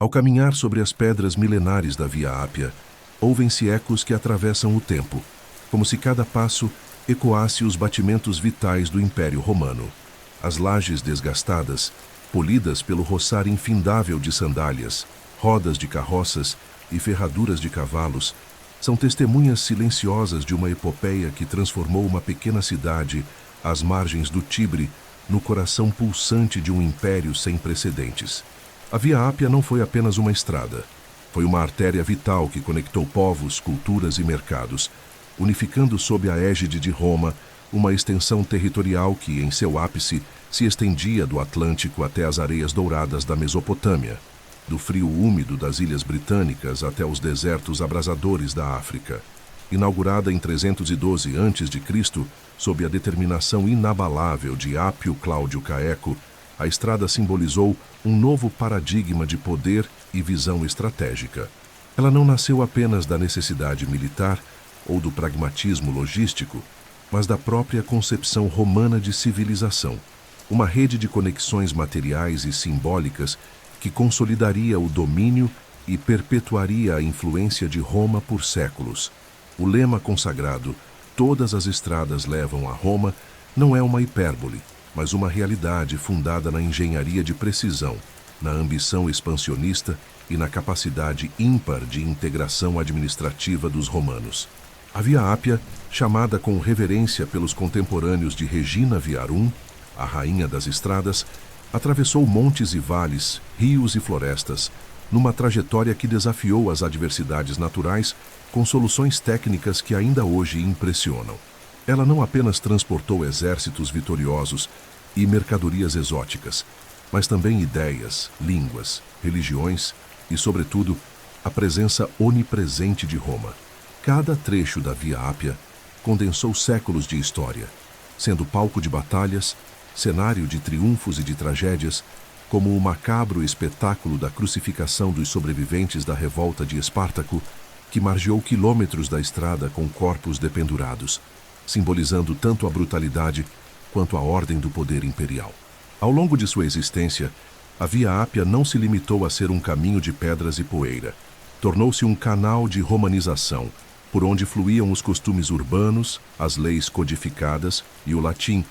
Ao caminhar sobre as pedras milenares da Via Ápia, ouvem-se ecos que atravessam o tempo, como se cada passo ecoasse os batimentos vitais do Império Romano. As lajes desgastadas, polidas pelo roçar infindável de sandálias, rodas de carroças e ferraduras de cavalos, são testemunhas silenciosas de uma epopeia que transformou uma pequena cidade às margens do Tibre no coração pulsante de um império sem precedentes. A Via Ápia não foi apenas uma estrada. Foi uma artéria vital que conectou povos, culturas e mercados, unificando sob a égide de Roma uma extensão territorial que, em seu ápice, se estendia do Atlântico até as areias douradas da Mesopotâmia, do frio úmido das Ilhas Britânicas até os desertos abrasadores da África. Inaugurada em 312 a.C., sob a determinação inabalável de Apio Cláudio Caeco, a estrada simbolizou um novo paradigma de poder e visão estratégica. Ela não nasceu apenas da necessidade militar ou do pragmatismo logístico, mas da própria concepção romana de civilização, uma rede de conexões materiais e simbólicas que consolidaria o domínio e perpetuaria a influência de Roma por séculos. O lema consagrado, "Todas as estradas levam a Roma", não é uma hipérbole, mas uma realidade fundada na engenharia de precisão, na ambição expansionista e na capacidade ímpar de integração administrativa dos romanos. A Via Ápia, chamada com reverência pelos contemporâneos de Regina Viarum, a rainha das estradas, atravessou montes e vales, rios e florestas, numa trajetória que desafiou as adversidades naturais com soluções técnicas que ainda hoje impressionam. Ela não apenas transportou exércitos vitoriosos e mercadorias exóticas, mas também ideias, línguas, religiões e, sobretudo, a presença onipresente de Roma. Cada trecho da Via Ápia condensou séculos de história, sendo palco de batalhas, cenário de triunfos e de tragédias, como o macabro espetáculo da crucificação dos sobreviventes da revolta de Espartaco, que margeou quilômetros da estrada com corpos dependurados, simbolizando tanto a brutalidade quanto a ordem do poder imperial. Ao longo de sua existência, a Via Ápia não se limitou a ser um caminho de pedras e poeira. Tornou-se um canal de romanização, por onde fluíam os costumes urbanos, as leis codificadas e o latim,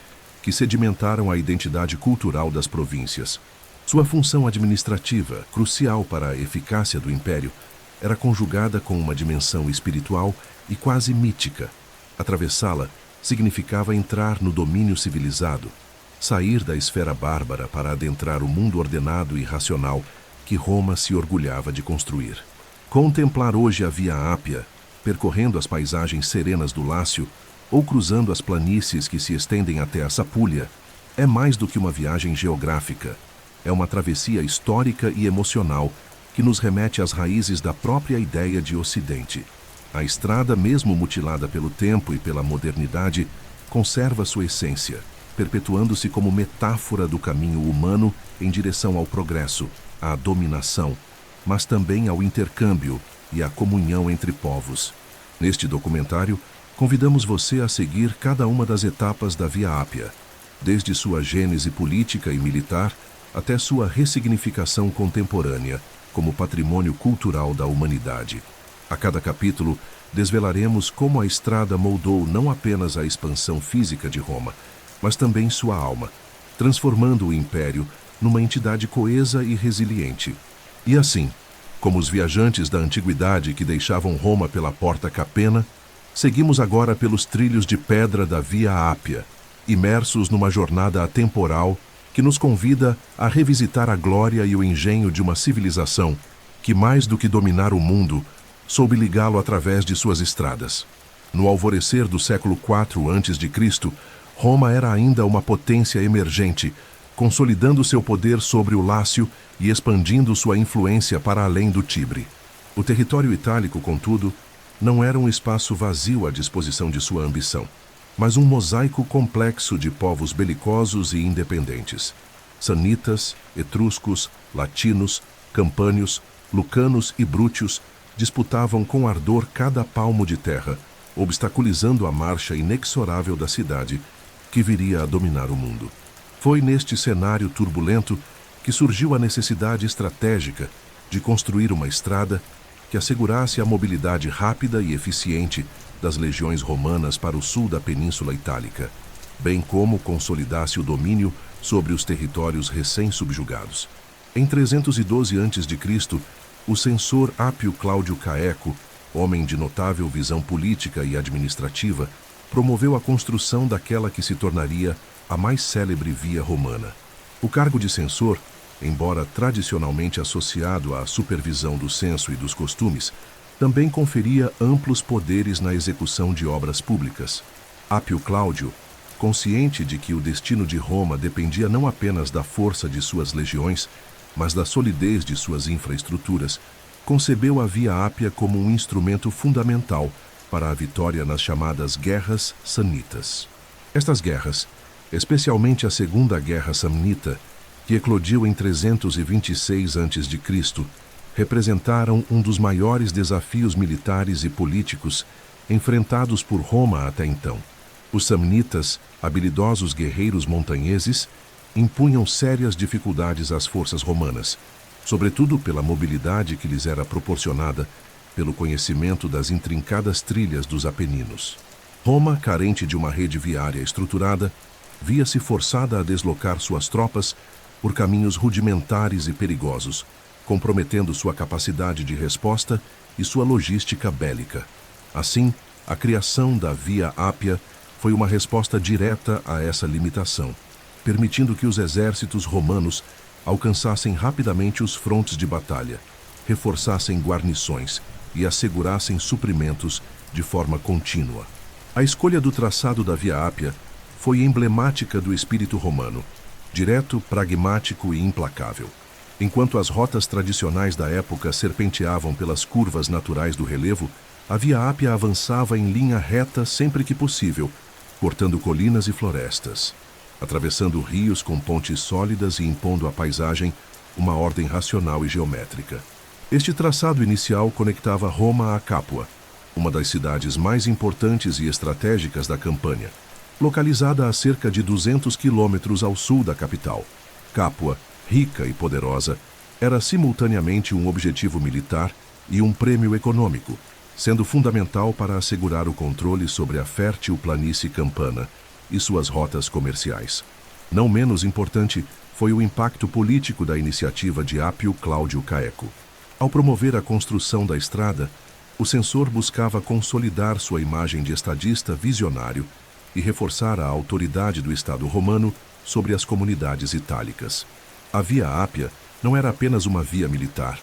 que sedimentaram a identidade cultural das províncias. Sua função administrativa, crucial para a eficácia do império, era conjugada com uma dimensão espiritual e quase mítica. Atravessá-la significava entrar no domínio civilizado, sair da esfera bárbara para adentrar o mundo ordenado e racional que Roma se orgulhava de construir. Contemplar hoje a Via Ápia, percorrendo as paisagens serenas do Lácio ou cruzando as planícies que se estendem até a Sapúlia, é mais do que uma viagem geográfica. É uma travessia histórica e emocional que nos remete às raízes da própria ideia de Ocidente. A estrada, mesmo mutilada pelo tempo e pela modernidade, conserva sua essência, perpetuando-se como metáfora do caminho humano em direção ao progresso, à dominação, mas também ao intercâmbio e à comunhão entre povos. Neste documentário, convidamos você a seguir cada uma das etapas da Via Ápia, desde sua gênese política e militar até sua ressignificação contemporânea como patrimônio cultural da humanidade. A cada capítulo, desvelaremos como a estrada moldou não apenas a expansão física de Roma, mas também sua alma, transformando o império numa entidade coesa e resiliente. E assim, como os viajantes da antiguidade que deixavam Roma pela porta Capena, seguimos agora pelos trilhos de pedra da Via Ápia, imersos numa jornada atemporal que nos convida a revisitar a glória e o engenho de uma civilização que, mais do que dominar o mundo, soube ligá-lo através de suas estradas. No alvorecer do século IV a.C., Roma era ainda uma potência emergente, consolidando seu poder sobre o Lácio e expandindo sua influência para além do Tibre. O território itálico, contudo, não era um espaço vazio à disposição de sua ambição, mas um mosaico complexo de povos belicosos e independentes. Sanitas, etruscos, latinos, campânios, lucanos e brútios disputavam com ardor cada palmo de terra, obstaculizando a marcha inexorável da cidade que viria a dominar o mundo. Foi neste cenário turbulento que surgiu a necessidade estratégica de construir uma estrada que assegurasse a mobilidade rápida e eficiente das legiões romanas para o sul da Península Itálica, bem como consolidasse o domínio sobre os territórios recém-subjugados. Em 312 a.C., o censor Apio Cláudio Caeco, homem de notável visão política e administrativa, promoveu a construção daquela que se tornaria a mais célebre via romana. O cargo de censor, embora tradicionalmente associado à supervisão do censo e dos costumes, também conferia amplos poderes na execução de obras públicas. Apio Cláudio, consciente de que o destino de Roma dependia não apenas da força de suas legiões, mas da solidez de suas infraestruturas, concebeu a Via Ápia como um instrumento fundamental para a vitória nas chamadas Guerras Samnitas. Estas guerras, especialmente a Segunda Guerra Samnita, que eclodiu em 326 a.C., representaram um dos maiores desafios militares e políticos enfrentados por Roma até então. Os samnitas, habilidosos guerreiros montanheses, impunham sérias dificuldades às forças romanas, sobretudo pela mobilidade que lhes era proporcionada pelo conhecimento das intrincadas trilhas dos Apeninos. Roma, carente de uma rede viária estruturada, via-se forçada a deslocar suas tropas por caminhos rudimentares e perigosos, comprometendo sua capacidade de resposta e sua logística bélica. Assim, a criação da Via Ápia foi uma resposta direta a essa limitação, permitindo que os exércitos romanos alcançassem rapidamente os frontes de batalha, reforçassem guarnições e assegurassem suprimentos de forma contínua. A escolha do traçado da Via Ápia foi emblemática do espírito romano, direto, pragmático e implacável. Enquanto as rotas tradicionais da época serpenteavam pelas curvas naturais do relevo, a Via Ápia avançava em linha reta sempre que possível, cortando colinas e florestas, atravessando rios com pontes sólidas e impondo à paisagem uma ordem racional e geométrica. Este traçado inicial conectava Roma a Capua, uma das cidades mais importantes e estratégicas da Campânia, localizada a cerca de 200 quilômetros ao sul da capital. Capua, rica e poderosa, era simultaneamente um objetivo militar e um prêmio econômico, sendo fundamental para assegurar o controle sobre a fértil planície campana e suas rotas comerciais. Não menos importante foi o impacto político da iniciativa de Apio Cláudio Caeco. Ao promover a construção da estrada, o censor buscava consolidar sua imagem de estadista visionário e reforçar a autoridade do Estado romano sobre as comunidades itálicas. A Via Ápia não era apenas uma via militar,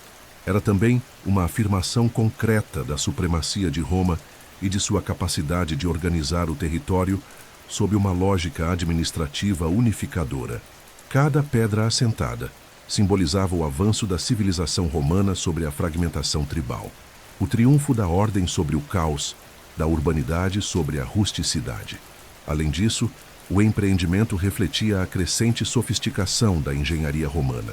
era também uma afirmação concreta da supremacia de Roma e de sua capacidade de organizar o território sob uma lógica administrativa unificadora. Cada pedra assentada simbolizava o avanço da civilização romana sobre a fragmentação tribal, o triunfo da ordem sobre o caos, da urbanidade sobre a rusticidade. Além disso, o empreendimento refletia a crescente sofisticação da engenharia romana.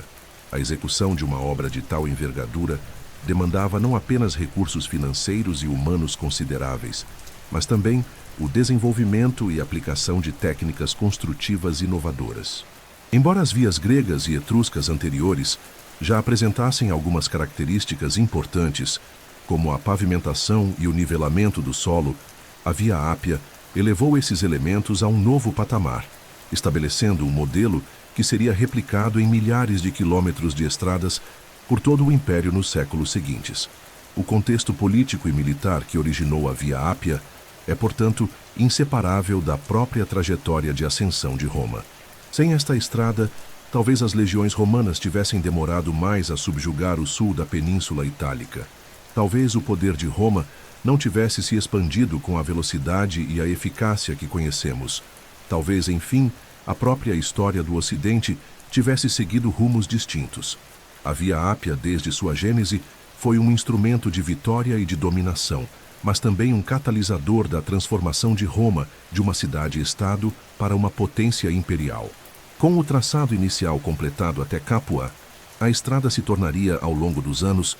A execução de uma obra de tal envergadura demandava não apenas recursos financeiros e humanos consideráveis, mas também o desenvolvimento e aplicação de técnicas construtivas inovadoras. Embora as vias gregas e etruscas anteriores já apresentassem algumas características importantes, como a pavimentação e o nivelamento do solo, a Via Ápia elevou esses elementos a um novo patamar, estabelecendo um modelo que seria replicado em milhares de quilômetros de estradas por todo o Império nos séculos seguintes. O contexto político e militar que originou a Via Ápia é, portanto, inseparável da própria trajetória de ascensão de Roma. Sem esta estrada, talvez as legiões romanas tivessem demorado mais a subjugar o sul da Península Itálica. Talvez o poder de Roma não tivesse se expandido com a velocidade e a eficácia que conhecemos. Talvez, enfim, a própria história do Ocidente tivesse seguido rumos distintos. A Via Ápia, desde sua gênese, foi um instrumento de vitória e de dominação, mas também um catalisador da transformação de Roma de uma cidade-estado para uma potência imperial. Com o traçado inicial completado até Capua, a estrada se tornaria, ao longo dos anos,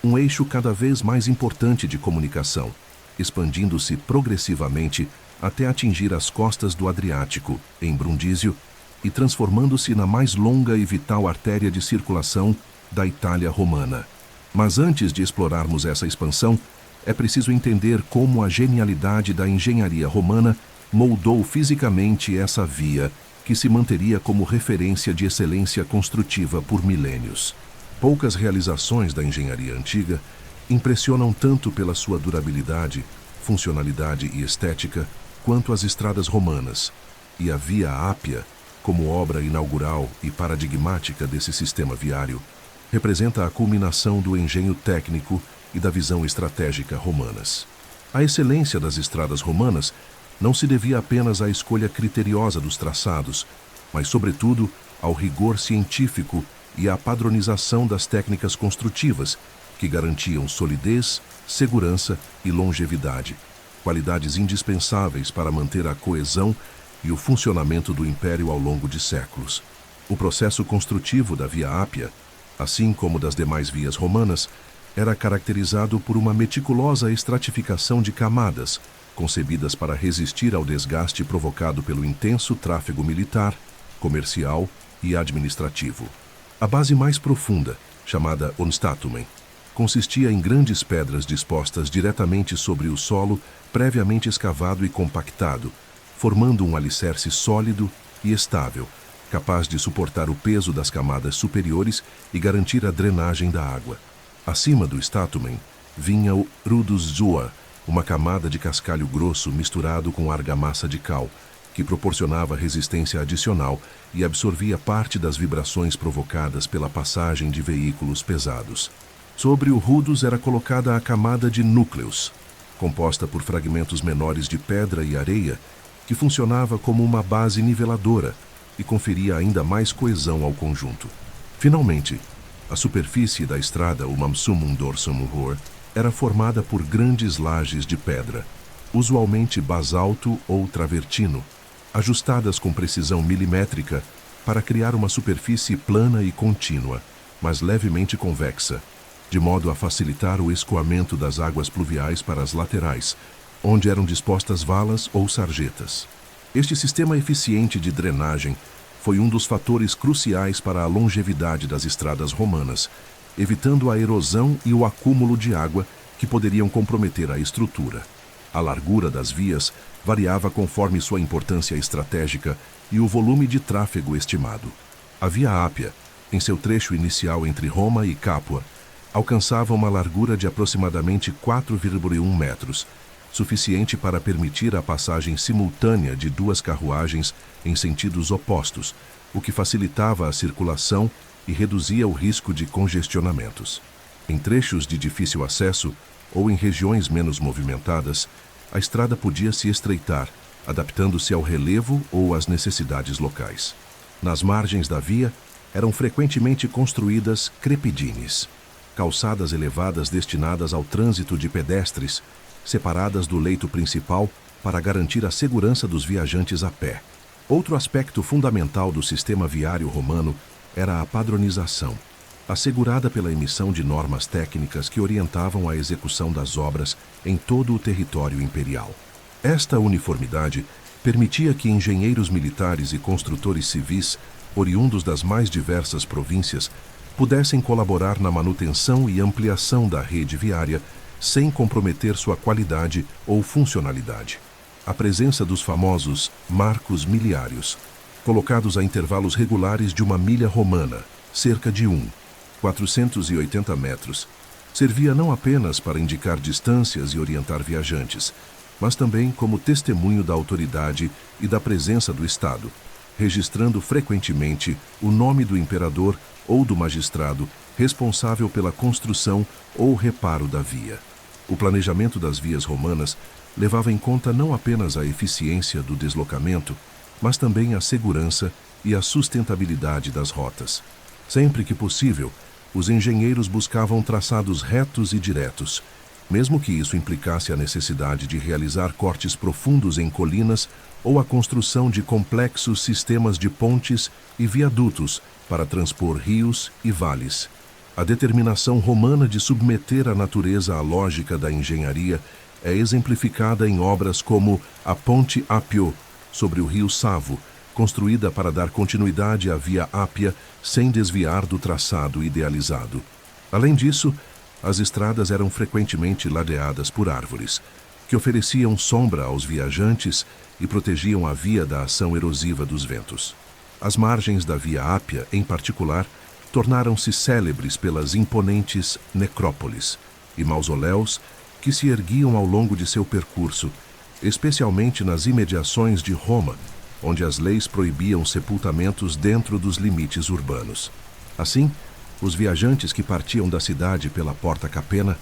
um eixo cada vez mais importante de comunicação, expandindo-se progressivamente até atingir as costas do Adriático, em Brundísio, e transformando-se na mais longa e vital artéria de circulação da Itália romana. Mas antes de explorarmos essa expansão, é preciso entender como a genialidade da engenharia romana moldou fisicamente essa via, que se manteria como referência de excelência construtiva por milênios. Poucas realizações da engenharia antiga impressionam tanto pela sua durabilidade, funcionalidade e estética, quanto as estradas romanas, e a Via Ápia, como obra inaugural e paradigmática desse sistema viário, representa a culminação do engenho técnico e da visão estratégica romanas. A excelência das estradas romanas não se devia apenas à escolha criteriosa dos traçados, mas, sobretudo, ao rigor científico e à padronização das técnicas construtivas, que garantiam solidez, segurança e longevidade, qualidades indispensáveis para manter a coesão e o funcionamento do império ao longo de séculos. O processo construtivo da Via Ápia, assim como das demais vias romanas, era caracterizado por uma meticulosa estratificação de camadas, concebidas para resistir ao desgaste provocado pelo intenso tráfego militar, comercial e administrativo. A base mais profunda, chamada Onstatumen, consistia em grandes pedras dispostas diretamente sobre o solo previamente escavado e compactado, formando um alicerce sólido e estável, capaz de suportar o peso das camadas superiores e garantir a drenagem da água. Acima do statumen vinha o rudus zua, uma camada de cascalho grosso misturado com argamassa de cal, que proporcionava resistência adicional e absorvia parte das vibrações provocadas pela passagem de veículos pesados. Sobre o rudus era colocada a camada de núcleos, composta por fragmentos menores de pedra e areia, que funcionava como uma base niveladora e conferia ainda mais coesão ao conjunto. Finalmente, a superfície da estrada, o Mamsumum Dorsum Hor, era formada por grandes lajes de pedra, usualmente basalto ou travertino, ajustadas com precisão milimétrica para criar uma superfície plana e contínua, mas levemente convexa, de modo a facilitar o escoamento das águas pluviais para as laterais, onde eram dispostas valas ou sarjetas. Este sistema eficiente de drenagem foi um dos fatores cruciais para a longevidade das estradas romanas, evitando a erosão e o acúmulo de água que poderiam comprometer a estrutura. A largura das vias variava conforme sua importância estratégica e o volume de tráfego estimado. A Via Ápia, em seu trecho inicial entre Roma e Capua, alcançava uma largura de aproximadamente 4,1 metros, suficiente para permitir a passagem simultânea de duas carruagens em sentidos opostos, o que facilitava a circulação e reduzia o risco de congestionamentos. Em trechos de difícil acesso ou em regiões menos movimentadas, a estrada podia se estreitar, adaptando-se ao relevo ou às necessidades locais. Nas margens da via, eram frequentemente construídas crepidines, calçadas elevadas destinadas ao trânsito de pedestres, separadas do leito principal para garantir a segurança dos viajantes a pé. Outro aspecto fundamental do sistema viário romano era a padronização, assegurada pela emissão de normas técnicas que orientavam a execução das obras em todo o território imperial. Esta uniformidade permitia que engenheiros militares e construtores civis, oriundos das mais diversas províncias, pudessem colaborar na manutenção e ampliação da rede viária sem comprometer sua qualidade ou funcionalidade. A presença dos famosos marcos miliários, colocados a intervalos regulares de uma milha romana, cerca de 480 metros, servia não apenas para indicar distâncias e orientar viajantes, mas também como testemunho da autoridade e da presença do Estado, registrando frequentemente o nome do imperador ou do magistrado responsável pela construção ou reparo da via. O planejamento das vias romanas levava em conta não apenas a eficiência do deslocamento, mas também a segurança e a sustentabilidade das rotas. Sempre que possível, os engenheiros buscavam traçados retos e diretos, mesmo que isso implicasse a necessidade de realizar cortes profundos em colinas ou a construção de complexos sistemas de pontes e viadutos para transpor rios e vales. A determinação romana de submeter a natureza à lógica da engenharia é exemplificada em obras como a Ponte Apio, sobre o rio Savo, construída para dar continuidade à Via Ápia sem desviar do traçado idealizado. Além disso, as estradas eram frequentemente ladeadas por árvores, que ofereciam sombra aos viajantes e protegiam a via da ação erosiva dos ventos. As margens da Via Ápia, em particular, tornaram-se célebres pelas imponentes necrópolis e mausoléus que se erguiam ao longo de seu percurso, especialmente nas imediações de Roma, onde as leis proibiam sepultamentos dentro dos limites urbanos. Assim, os viajantes que partiam da cidade pela Porta Capena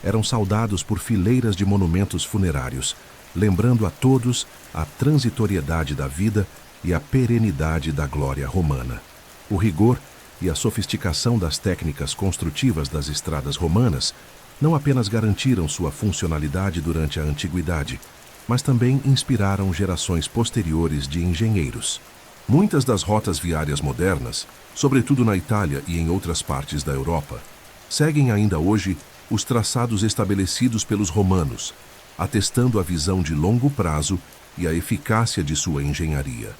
eram saudados por fileiras de monumentos funerários, lembrando a todos a transitoriedade da vida e a perenidade da glória romana. O rigor e a sofisticação das técnicas construtivas das estradas romanas não apenas garantiram sua funcionalidade durante a antiguidade, mas também inspiraram gerações posteriores de engenheiros. Muitas das rotas viárias modernas, sobretudo na Itália e em outras partes da Europa, seguem ainda hoje os traçados estabelecidos pelos romanos, atestando a visão de longo prazo e a eficácia de sua engenharia.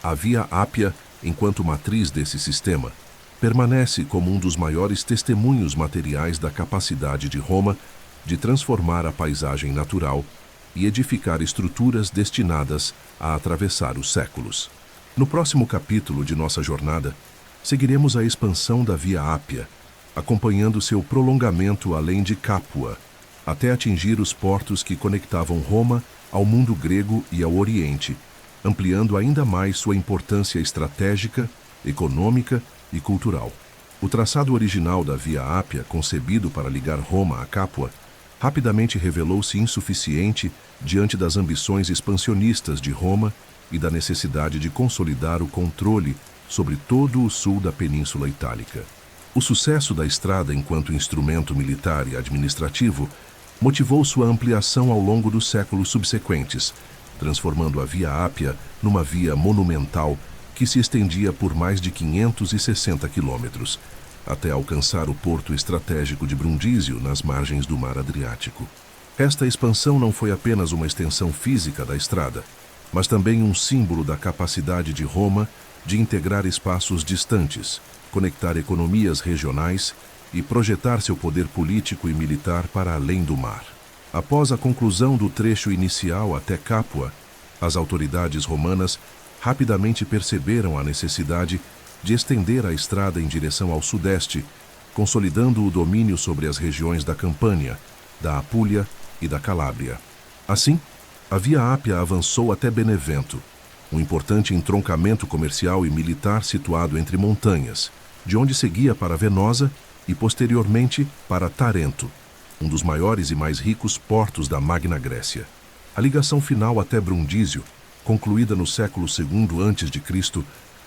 A Via Ápia, enquanto matriz desse sistema, permanece como um dos maiores testemunhos materiais da capacidade de Roma de transformar a paisagem natural e edificar estruturas destinadas a atravessar os séculos. No próximo capítulo de nossa jornada, seguiremos a expansão da Via Ápia, acompanhando seu prolongamento além de Capua, até atingir os portos que conectavam Roma ao mundo grego e ao Oriente, ampliando ainda mais sua importância estratégica, econômica e cultural. O traçado original da Via Ápia, concebido para ligar Roma a Capua, rapidamente revelou-se insuficiente diante das ambições expansionistas de Roma e da necessidade de consolidar o controle sobre todo o sul da Península Itálica. O sucesso da estrada enquanto instrumento militar e administrativo motivou sua ampliação ao longo dos séculos subsequentes, transformando a Via Ápia numa via monumental que se estendia por mais de 560 quilômetros, até alcançar o porto estratégico de Brundísio, nas margens do Mar Adriático. Esta expansão não foi apenas uma extensão física da estrada, mas também um símbolo da capacidade de Roma de integrar espaços distantes, conectar economias regionais e projetar seu poder político e militar para além do mar. Após a conclusão do trecho inicial até Capua, as autoridades romanas rapidamente perceberam a necessidade de estender a estrada em direção ao sudeste, consolidando o domínio sobre as regiões da Campânia, da Apulia e da Calábria. Assim, a Via Ápia avançou até Benevento, um importante entroncamento comercial e militar situado entre montanhas, de onde seguia para Venosa e, posteriormente, para Tarento, um dos maiores e mais ricos portos da Magna Grécia. A ligação final até Brundísio, concluída no século II a.C.,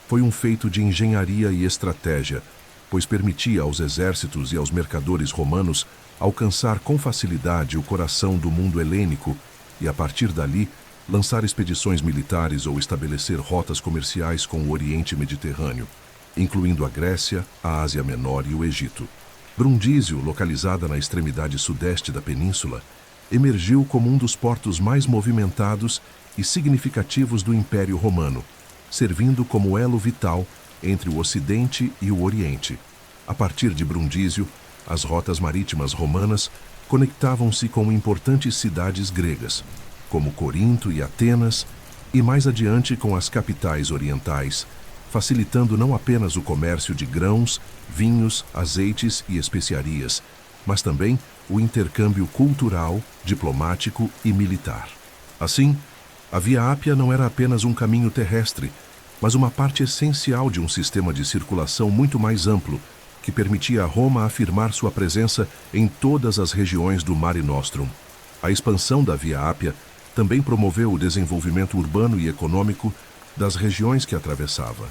foi um feito de engenharia e estratégia, pois permitia aos exércitos e aos mercadores romanos alcançar com facilidade o coração do mundo helênico e, a partir dali, lançar expedições militares ou estabelecer rotas comerciais com o Oriente Mediterrâneo, incluindo a Grécia, a Ásia Menor e o Egito. Brundísio, localizada na extremidade sudeste da península, emergiu como um dos portos mais movimentados e significativos do Império Romano, servindo como elo vital entre o Ocidente e o Oriente. A partir de Brundísio, as rotas marítimas romanas conectavam-se com importantes cidades gregas, como Corinto e Atenas, e mais adiante com as capitais orientais, facilitando não apenas o comércio de grãos, vinhos, azeites e especiarias, mas também o intercâmbio cultural, diplomático e militar. Assim, a Via Ápia não era apenas um caminho terrestre, mas uma parte essencial de um sistema de circulação muito mais amplo, que permitia a Roma afirmar sua presença em todas as regiões do Mare Nostrum. A expansão da Via Ápia também promoveu o desenvolvimento urbano e econômico das regiões que atravessava.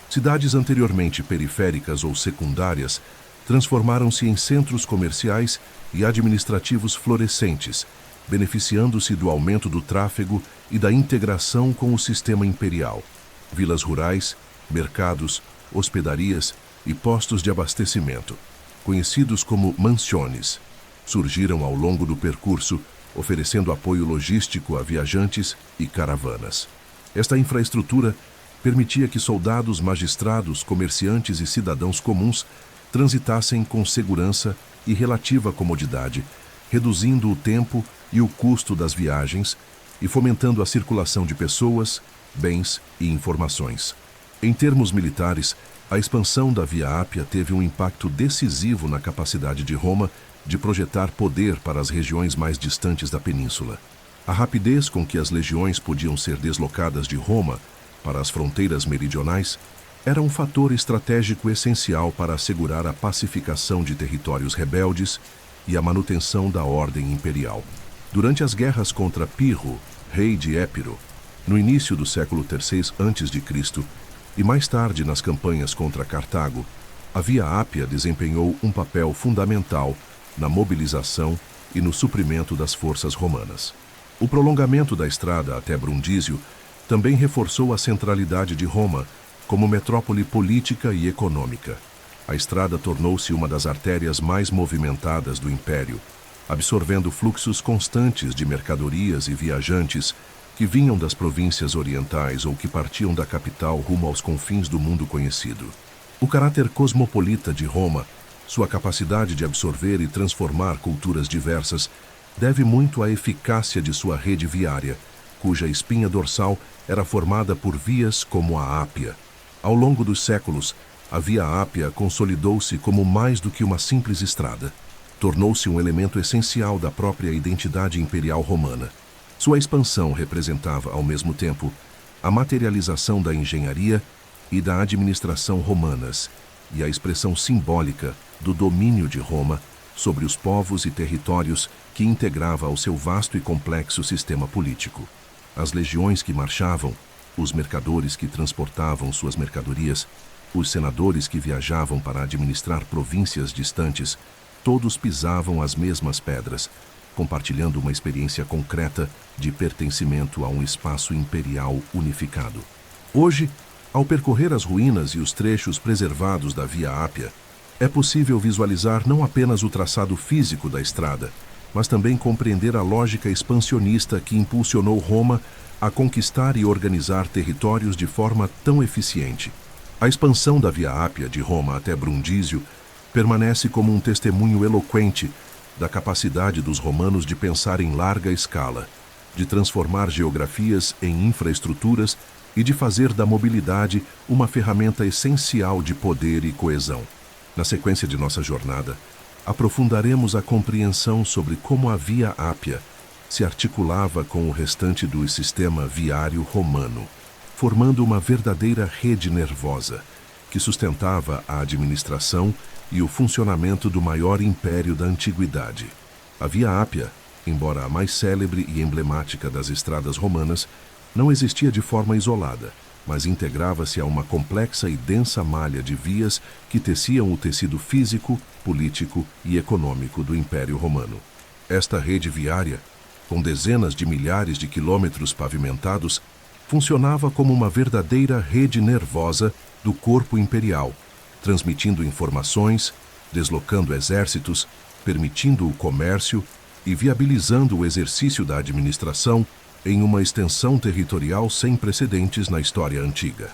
Cidades anteriormente periféricas ou secundárias transformaram-se em centros comerciais e administrativos florescentes, beneficiando-se do aumento do tráfego e da integração com o sistema imperial. Vilas rurais, mercados, hospedarias e postos de abastecimento, conhecidos como mansiones, surgiram ao longo do percurso, oferecendo apoio logístico a viajantes e caravanas. Esta infraestrutura permitia que soldados, magistrados, comerciantes e cidadãos comuns transitassem com segurança e relativa comodidade, reduzindo o tempo e o custo das viagens e fomentando a circulação de pessoas, bens e informações. Em termos militares, a expansão da Via Ápia teve um impacto decisivo na capacidade de Roma de projetar poder para as regiões mais distantes da península. A rapidez com que as legiões podiam ser deslocadas de Roma para as fronteiras meridionais era um fator estratégico essencial para assegurar a pacificação de territórios rebeldes e a manutenção da ordem imperial. Durante as guerras contra Pirro, rei de Épiro, no início do século III a.C., e mais tarde nas campanhas contra Cartago, a Via Ápia desempenhou um papel fundamental na mobilização e no suprimento das forças romanas. O prolongamento da estrada até Brundísio também reforçou a centralidade de Roma como metrópole política e econômica. A estrada tornou-se uma das artérias mais movimentadas do Império, absorvendo fluxos constantes de mercadorias e viajantes que vinham das províncias orientais ou que partiam da capital rumo aos confins do mundo conhecido. O caráter cosmopolita de Roma, sua capacidade de absorver e transformar culturas diversas, deve muito à eficácia de sua rede viária, cuja espinha dorsal era formada por vias como a Ápia. Ao longo dos séculos, a Via Ápia consolidou-se como mais do que uma simples estrada. Tornou-se um elemento essencial da própria identidade imperial romana. Sua expansão representava, ao mesmo tempo, a materialização da engenharia e da administração romanas e a expressão simbólica do domínio de Roma sobre os povos e territórios que integrava ao seu vasto e complexo sistema político. As legiões que marchavam, os mercadores que transportavam suas mercadorias, os senadores que viajavam para administrar províncias distantes, todos pisavam as mesmas pedras, compartilhando uma experiência concreta de pertencimento a um espaço imperial unificado. Hoje, ao percorrer as ruínas e os trechos preservados da Via Ápia, é possível visualizar não apenas o traçado físico da estrada, mas também compreender a lógica expansionista que impulsionou Roma a conquistar e organizar territórios de forma tão eficiente. A expansão da Via Ápia de Roma até Brundísio permanece como um testemunho eloquente da capacidade dos romanos de pensar em larga escala, de transformar geografias em infraestruturas e de fazer da mobilidade uma ferramenta essencial de poder e coesão. Na sequência de nossa jornada, aprofundaremos a compreensão sobre como a Via Ápia se articulava com o restante do sistema viário romano, formando uma verdadeira rede nervosa que sustentava a administração e o funcionamento do maior império da antiguidade. A Via Ápia, embora a mais célebre e emblemática das estradas romanas, não existia de forma isolada, mas integrava-se a uma complexa e densa malha de vias que teciam o tecido físico, político e econômico do Império Romano. Esta rede viária, com dezenas de milhares de quilômetros pavimentados, funcionava como uma verdadeira rede nervosa do corpo imperial, transmitindo informações, deslocando exércitos, permitindo o comércio e viabilizando o exercício da administração em uma extensão territorial sem precedentes na história antiga.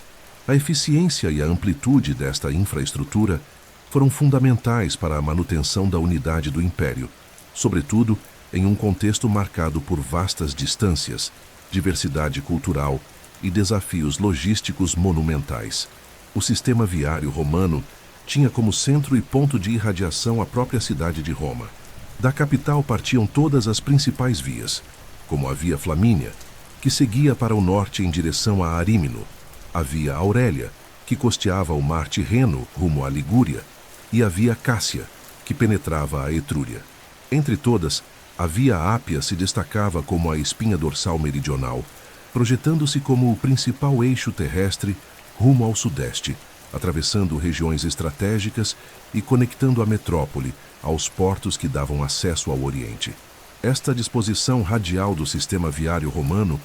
A eficiência e a amplitude desta infraestrutura foram fundamentais para a manutenção da unidade do Império, sobretudo em um contexto marcado por vastas distâncias, diversidade cultural e desafios logísticos monumentais. O sistema viário romano tinha como centro e ponto de irradiação a própria cidade de Roma. Da capital partiam todas as principais vias, como a Via Flamínia, que seguia para o norte em direção a Arímino, a Via Aurélia, que costeava o mar Tirreno rumo à Ligúria, e a Via Cásia, que penetrava a Etrúria. Entre todas, a Via Ápia se destacava como a espinha dorsal meridional, projetando-se como o principal eixo terrestre rumo ao sudeste, atravessando regiões estratégicas e conectando a metrópole aos portos que davam acesso ao Oriente. Esta disposição radial do sistema viário romano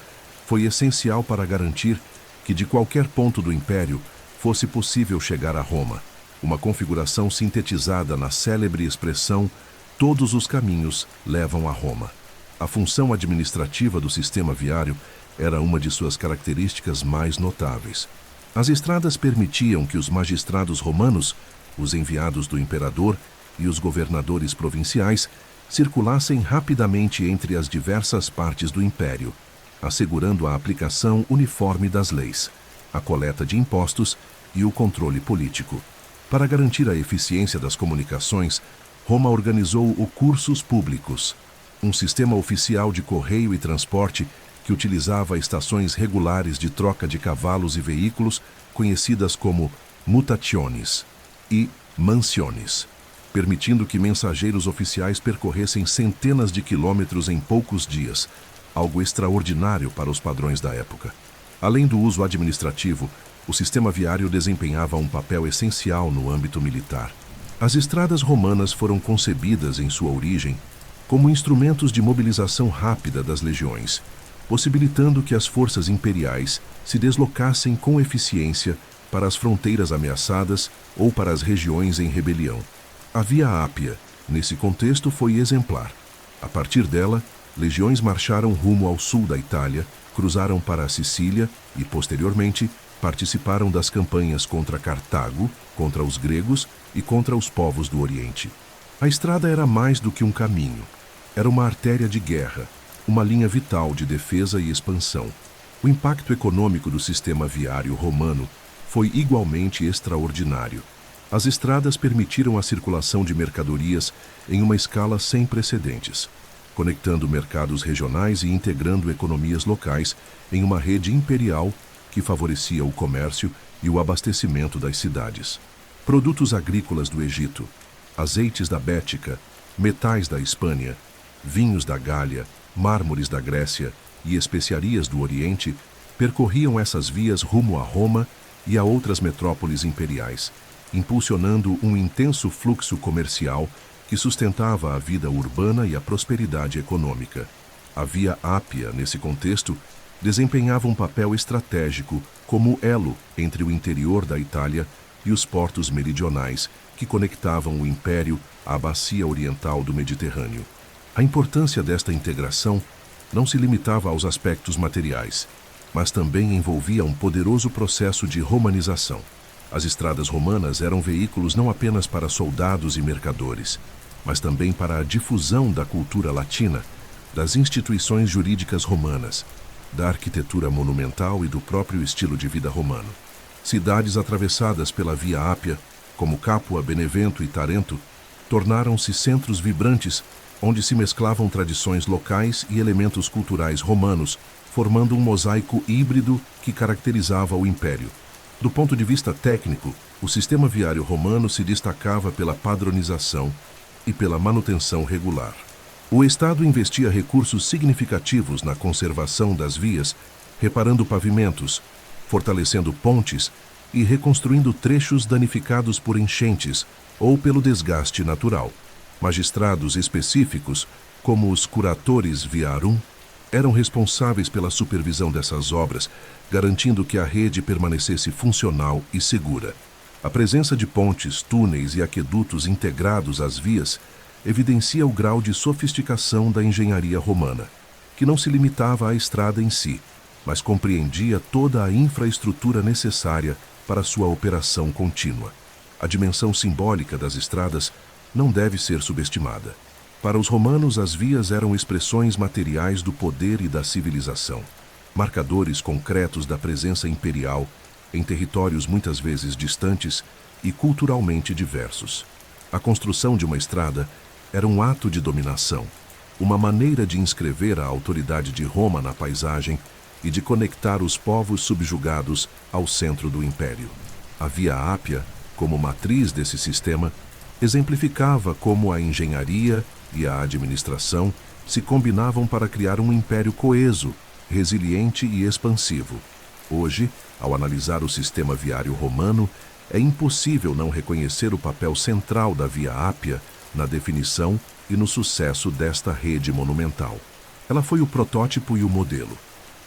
foi essencial para garantir que de qualquer ponto do Império fosse possível chegar a Roma, uma configuração sintetizada na célebre expressão "todos os caminhos levam a Roma". A função administrativa do sistema viário era uma de suas características mais notáveis. As estradas permitiam que os magistrados romanos os enviados do imperador e os governadores provinciais circulassem rapidamente entre as diversas partes do império, assegurando a aplicação uniforme das leis, a coleta de impostos e o controle político. Para garantir a eficiência das comunicações, Roma organizou o cursus publicus, um sistema oficial de correio e transporte que utilizava estações regulares de troca de cavalos e veículos, conhecidas como mutationes e mansiones, permitindo que mensageiros oficiais percorressem centenas de quilômetros em poucos dias, algo extraordinário para os padrões da época. Além do uso administrativo, o sistema viário desempenhava um papel essencial no âmbito militar. As estradas romanas foram concebidas em sua origem como instrumentos de mobilização rápida das legiões, possibilitando que as forças imperiais se deslocassem com eficiência para as fronteiras ameaçadas ou para as regiões em rebelião. A Via Ápia, nesse contexto, foi exemplar. A partir dela, legiões marcharam rumo ao sul da Itália, cruzaram para a Sicília e, posteriormente, participaram das campanhas contra Cartago, contra os gregos e contra os povos do Oriente. A estrada era mais do que um caminho. Era uma artéria de guerra, uma linha vital de defesa e expansão. O impacto econômico do sistema viário romano foi igualmente extraordinário. As estradas permitiram a circulação de mercadorias em uma escala sem precedentes, conectando mercados regionais e integrando economias locais em uma rede imperial que favorecia o comércio e o abastecimento das cidades. Produtos agrícolas do Egito, azeites da Bética, metais da Hispânia, vinhos da Gália, mármores da Grécia e especiarias do Oriente percorriam essas vias rumo a Roma e a outras metrópoles imperiais, impulsionando um intenso fluxo comercial que sustentava a vida urbana e a prosperidade econômica. A Via Ápia, nesse contexto, desempenhava um papel estratégico como elo entre o interior da Itália e os portos meridionais que conectavam o império à bacia oriental do Mediterrâneo. A importância desta integração não se limitava aos aspectos materiais, mas também envolvia um poderoso processo de romanização. As estradas romanas eram veículos não apenas para soldados e mercadores, mas também para a difusão da cultura latina, das instituições jurídicas romanas, da arquitetura monumental e do próprio estilo de vida romano. Cidades atravessadas pela Via Ápia, como Capua, Benevento e Tarento, tornaram-se centros vibrantes onde se mesclavam tradições locais e elementos culturais romanos, formando um mosaico híbrido que caracterizava o império. Do ponto de vista técnico, o sistema viário romano se destacava pela padronização e pela manutenção regular. O Estado investia recursos significativos na conservação das vias, reparando pavimentos, fortalecendo pontes e reconstruindo trechos danificados por enchentes ou pelo desgaste natural. Magistrados específicos, como os curatores viarum, eram responsáveis pela supervisão dessas obras, garantindo que a rede permanecesse funcional e segura. A presença de pontes, túneis e aquedutos integrados às vias evidencia o grau de sofisticação da engenharia romana, que não se limitava à estrada em si, mas compreendia toda a infraestrutura necessária para sua operação contínua. A dimensão simbólica das estradas não deve ser subestimada. Para os romanos, as vias eram expressões materiais do poder e da civilização, marcadores concretos da presença imperial em territórios muitas vezes distantes e culturalmente diversos. A construção de uma estrada era um ato de dominação, uma maneira de inscrever a autoridade de Roma na paisagem e de conectar os povos subjugados ao centro do império. A Via Ápia, como matriz desse sistema, exemplificava como a engenharia e a administração se combinavam para criar um império coeso, resiliente e expansivo. Hoje, ao analisar o sistema viário romano, é impossível não reconhecer o papel central da Via Ápia na definição e no sucesso desta rede monumental. Ela foi o protótipo e o modelo,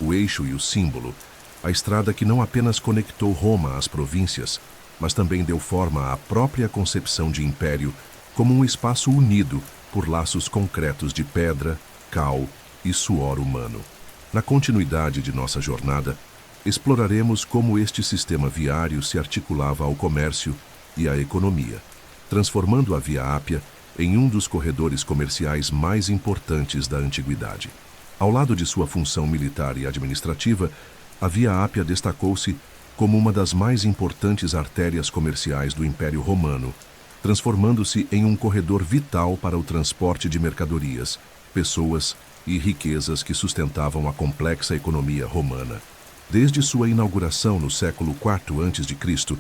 o eixo e o símbolo, a estrada que não apenas conectou Roma às províncias, mas também deu forma à própria concepção de império como um espaço unido por laços concretos de pedra, cal e suor humano. Na continuidade de nossa jornada, exploraremos como este sistema viário se articulava ao comércio, e a economia, transformando a Via Ápia em um dos corredores comerciais mais importantes da antiguidade. Ao lado de sua função militar e administrativa, a Via Ápia destacou-se como uma das mais importantes artérias comerciais do Império Romano, transformando-se em um corredor vital para o transporte de mercadorias, pessoas e riquezas que sustentavam a complexa economia romana. Desde sua inauguração no século IV a.C.,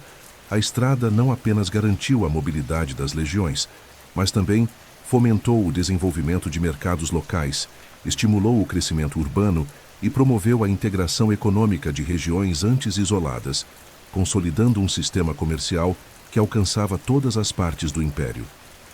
a estrada não apenas garantiu a mobilidade das legiões, mas também fomentou o desenvolvimento de mercados locais, estimulou o crescimento urbano e promoveu a integração econômica de regiões antes isoladas, consolidando um sistema comercial que alcançava todas as partes do império.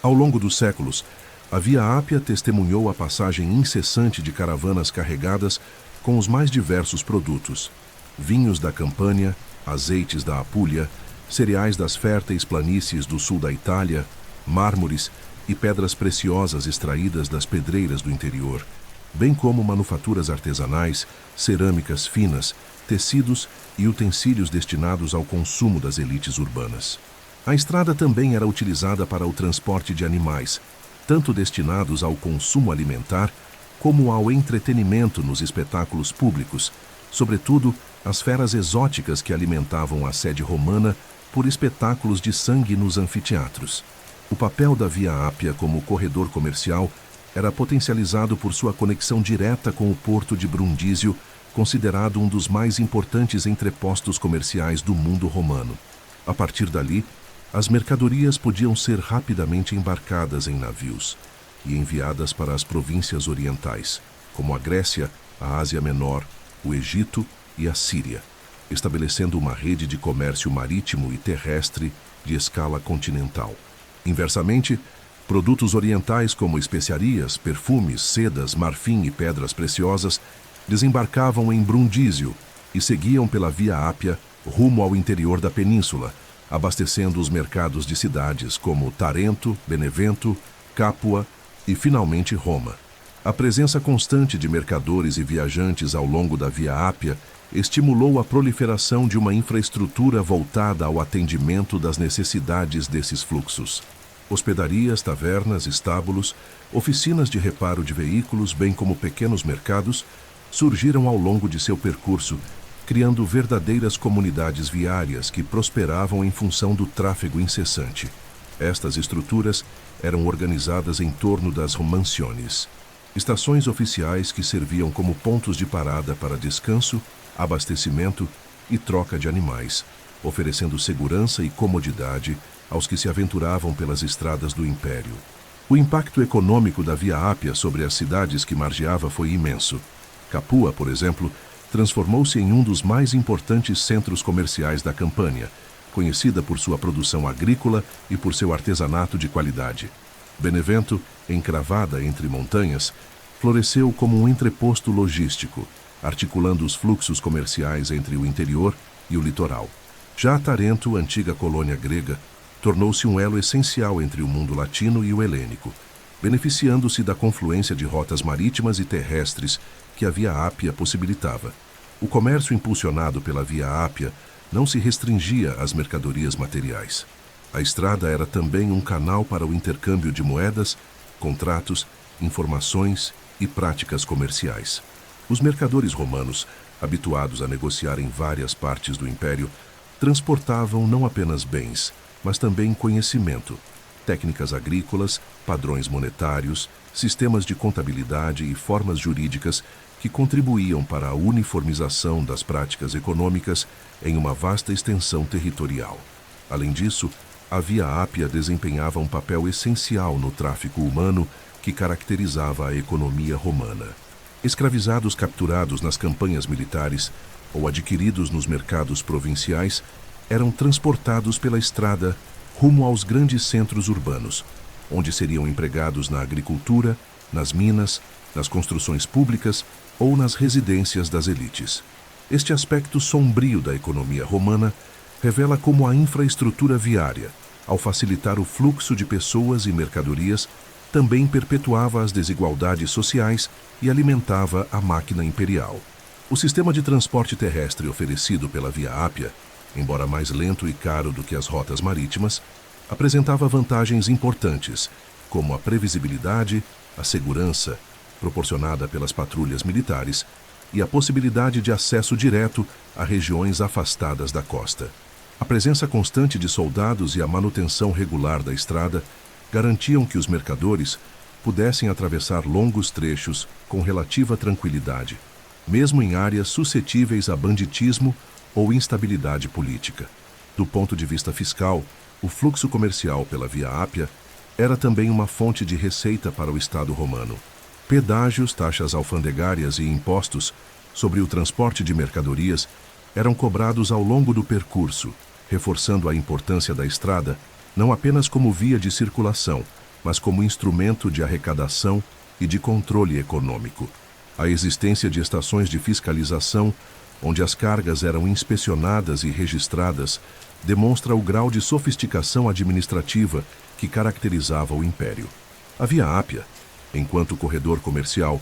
Ao longo dos séculos, a Via Ápia testemunhou a passagem incessante de caravanas carregadas com os mais diversos produtos: vinhos da Campânia, azeites da Apulia, cereais das férteis planícies do sul da Itália, mármores e pedras preciosas extraídas das pedreiras do interior, bem como manufaturas artesanais, cerâmicas finas, tecidos e utensílios destinados ao consumo das elites urbanas. A estrada também era utilizada para o transporte de animais, tanto destinados ao consumo alimentar como ao entretenimento nos espetáculos públicos, sobretudo as feras exóticas que alimentavam a sede romana por espetáculos de sangue nos anfiteatros. O papel da Via Ápia como corredor comercial era potencializado por sua conexão direta com o porto de Brundísio, considerado um dos mais importantes entrepostos comerciais do mundo romano. A partir dali, as mercadorias podiam ser rapidamente embarcadas em navios e enviadas para as províncias orientais, como a Grécia, a Ásia Menor, o Egito e a Síria, estabelecendo uma rede de comércio marítimo e terrestre de escala continental. Inversamente, produtos orientais como especiarias, perfumes, sedas, marfim e pedras preciosas desembarcavam em Brundísio e seguiam pela Via Ápia rumo ao interior da península, abastecendo os mercados de cidades como Tarento, Benevento, Capua e, finalmente, Roma. A presença constante de mercadores e viajantes ao longo da Via Ápia estimulou a proliferação de uma infraestrutura voltada ao atendimento das necessidades desses fluxos. Hospedarias, tavernas, estábulos, oficinas de reparo de veículos, bem como pequenos mercados, surgiram ao longo de seu percurso, criando verdadeiras comunidades viárias que prosperavam em função do tráfego incessante. Estas estruturas eram organizadas em torno das mansiones, estações oficiais que serviam como pontos de parada para descanso, abastecimento e troca de animais, oferecendo segurança e comodidade aos que se aventuravam pelas estradas do Império. O impacto econômico da Via Ápia sobre as cidades que margeava foi imenso. Capua, por exemplo, transformou-se em um dos mais importantes centros comerciais da Campânia, conhecida por sua produção agrícola e por seu artesanato de qualidade. Benevento, encravada entre montanhas, floresceu como um entreposto logístico, articulando os fluxos comerciais entre o interior e o litoral. Já Tarento, antiga colônia grega, tornou-se um elo essencial entre o mundo latino e o helênico, beneficiando-se da confluência de rotas marítimas e terrestres que a Via Ápia possibilitava. O comércio impulsionado pela Via Ápia não se restringia às mercadorias materiais. A estrada era também um canal para o intercâmbio de moedas, contratos, informações e práticas comerciais. Os mercadores romanos, habituados a negociar em várias partes do império, transportavam não apenas bens, mas também conhecimento, técnicas agrícolas, padrões monetários, sistemas de contabilidade e formas jurídicas que contribuíam para a uniformização das práticas econômicas em uma vasta extensão territorial. Além disso, a Via Ápia desempenhava um papel essencial no tráfico humano que caracterizava a economia romana. Escravizados capturados nas campanhas militares ou adquiridos nos mercados provinciais eram transportados pela estrada rumo aos grandes centros urbanos, onde seriam empregados na agricultura, nas minas, nas construções públicas ou nas residências das elites. Este aspecto sombrio da economia romana revela como a infraestrutura viária, ao facilitar o fluxo de pessoas e mercadorias, também perpetuava as desigualdades sociais e alimentava a máquina imperial. O sistema de transporte terrestre oferecido pela Via Ápia embora mais lento e caro do que as rotas marítimas, apresentava vantagens importantes, como a previsibilidade, a segurança, proporcionada pelas patrulhas militares, e a possibilidade de acesso direto a regiões afastadas da costa. A presença constante de soldados e a manutenção regular da estrada garantiam que os mercadores pudessem atravessar longos trechos com relativa tranquilidade, mesmo em áreas suscetíveis a banditismo ou instabilidade política. Do ponto de vista fiscal, o fluxo comercial pela Via Ápia era também uma fonte de receita para o Estado romano. Pedágios, taxas alfandegárias e impostos sobre o transporte de mercadorias eram cobrados ao longo do percurso, reforçando a importância da estrada não apenas como via de circulação, mas como instrumento de arrecadação e de controle econômico. A existência de estações de fiscalização, onde as cargas eram inspecionadas e registradas, demonstra o grau de sofisticação administrativa que caracterizava o Império. A Via Ápia, enquanto corredor comercial,